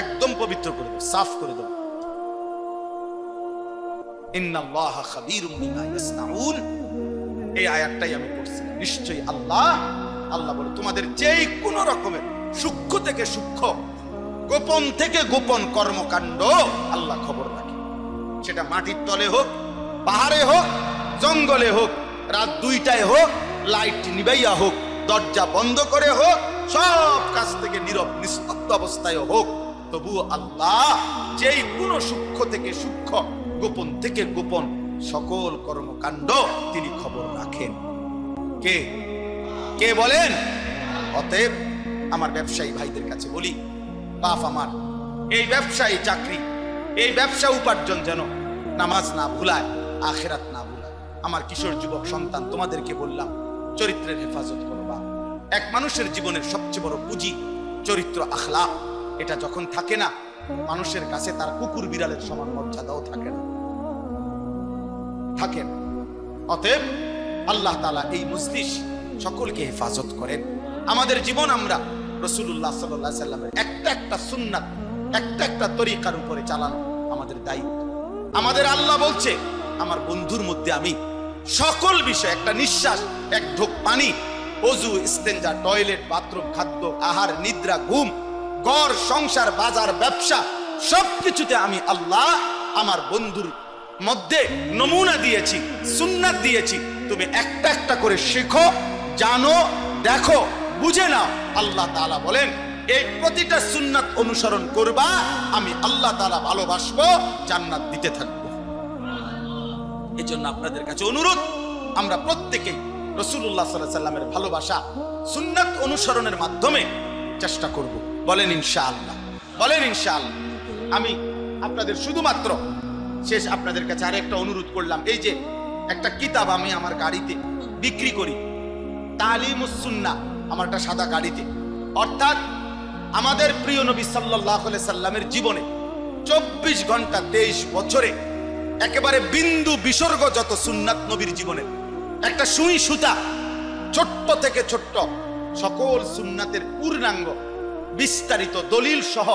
একদম পবিত্র করে দেব, সাফ করে দেব। ইন্নাল্লাহা খাবীরুম বিমা ইয়াসনাউন, এই আয়াতটাই আমি পড়ছি। নিশ্চয়ই আল্লাহ বলে তোমাদের যেই কোন রকমের সূক্ষ্ম থেকে সূক্ষ্ম, গোপন থেকে গোপন কর্মকাণ্ড আল্লাহ খবর রাখে। সেটা মাটির তলে হোক, পাহাড়ে হোক, জঙ্গলে হোক, রাত 2টায় হোক, লাইট নিবাইয়া হোক, দরজা বন্ধ করে হোক, সব কাজ থেকে নীরব নিস্তব্ধ অবস্থায় হোক, তবুও আল্লাহ যেই কোন সূক্ষ্ম থেকে সূক্ষ্ম, গোপন থেকে গোপন সকল কর্মকাণ্ড তিনি খবর রাখেন। কে কে বলেন? অতএব আমার ব্যবসায়ী ভাইদের কাছে বলি, বাপ আমার, এই ব্যবসায়ী চাকরি, এই ব্যবসা উপার্জন যেন নামাজ না ভুলায়, আখিরাত না ভুলায়। আমার কিশোর যুবক সন্তান, তোমাদেরকে বললাম, চরিত্রের হেফাজত করো। বাপ, এক মানুষের জীবনের সবচেয়ে বড় পুঁজি চরিত্র, আখলাক। এটা যখন থাকে না, মানুষের কাছে তার কুকুর বিড়ালের সমান মর্যাদাও থাকে না। অতএব আল্লাহ তাআলা এই মজলিস সকলকে হেফাজত করেন। আমাদের জীবন আমরা রাসূলুল্লাহ সাল্লাল্লাহু আলাইহি সাল্লামের একটা সুন্নাত, একটা তরিকার উপরে চালানো আমাদের দায়িত্ব। আমাদের আল্লাহ বলছে, আমার বন্ধুর মধ্যে আমি সকল বিষয়, একটা নিঃশ্বাস, এক ঢোক পানি, ওযু, ইস্তেঞ্জা, টয়লেট, বাথরুম, খাদ্য, আহার, নিদ্রা, ঘুম, ঘর, সংসার, বাজার, ব্যবসা, সবকিছুতে আমি আল্লাহ আমার বন্ধুর মধ্যে নমুনা দিয়েছি, সুন্নাত দিয়েছি। তুমি একটা একটা করে শেখো, জানো, দেখো, বুঝে নাও। আল্লাহ তাআলা বলেন এই প্রতিটা সুন্নাত অনুসরণ করবা, আমি আল্লাহ তাআলা ভালোবাসবো, জান্নাত দিতে থাকবো। এই জন্য আপনাদের কাছে অনুরোধ, আমরা প্রত্যেকেই রাসূলুল্লাহ সাল্লাল্লাহু আলাইহি সাল্লামের ভালোবাসা সুন্নাত অনুসরণের মাধ্যমে চেষ্টা করব। বলেন ইনশাআল্লাহ, বলেন ইনশাআল্লাহ। আমি আপনাদের শুধুমাত্র শেষ আপনাদের কাছে আরেকটা অনুরোধ করলাম, এই যে একটা কিতাব আমি আমার গাড়িতে বিক্রি করি, তালিমুস সুন্নাহ, আমার একটা সাদা গাড়িতে, অর্থাৎ আমাদের প্রিয় নবী সাল্লাল্লাহু আলাইহি সাল্লামের জীবনে 24 ঘন্টা 23 বছরে একেবারে বিন্দু বিসর্গ যত সুন্নাত নবীর জীবনে, একটা সুই সুতা ছোট্ট থেকে ছোট্ট সকল সুন্নাতের পূর্ণাঙ্গ বিস্তারিত দলিল সহ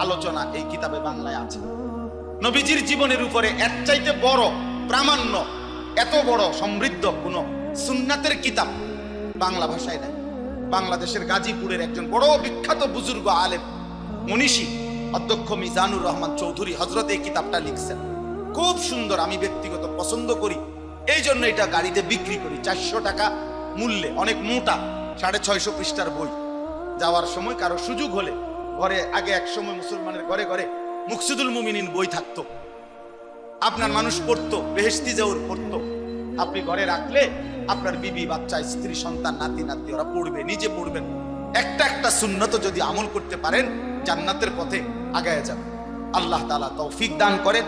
আলোচনা এই কিতাবে বাংলায় আছে। নবীজির জীবনের উপরে এর চাইতে বড় প্রামাণ্য, এত বড় সমৃদ্ধ কোন সুন্নাতের কিতাব বাংলা ভাষায় নাই। বাংলাদেশের গাজীপুরের একজন বড় বিখ্যাত বুজুর্গ আলেম মনীষী অধ্যক্ষ মিজানুর রহমান চৌধুরী হযরত এই কিতাবটা লিখছেন। খুব সুন্দর, আমি ব্যক্তিগত পছন্দ করি, এই জন্য এটা গাড়িতে বিক্রি করি 400 টাকা মূল্যে। অনেক মোটা, 650 পৃষ্ঠার বই। যাওয়ার সময় কারো সুযোগ হলে, ঘরে আগে এক সময় মুসলমানের ঘরে ঘরে মুকসিদুল মুমিনিন বই থাকতো, আপনার মানুষ পড়তো, বেহেশতি জাউর পড়তো, আপনি ঘরে রাখলে আপনার বিবি, বাচ্চা, স্ত্রী, সন্তান, নাতি নাতি ওরা পড়বে, নিজে পড়বেন। একটা একটা সুন্নত যদি আমল করতে পারেন, জান্নাতের পথে আগায় যাবে। আল্লাহ তাআলা তৌফিক দান করেন।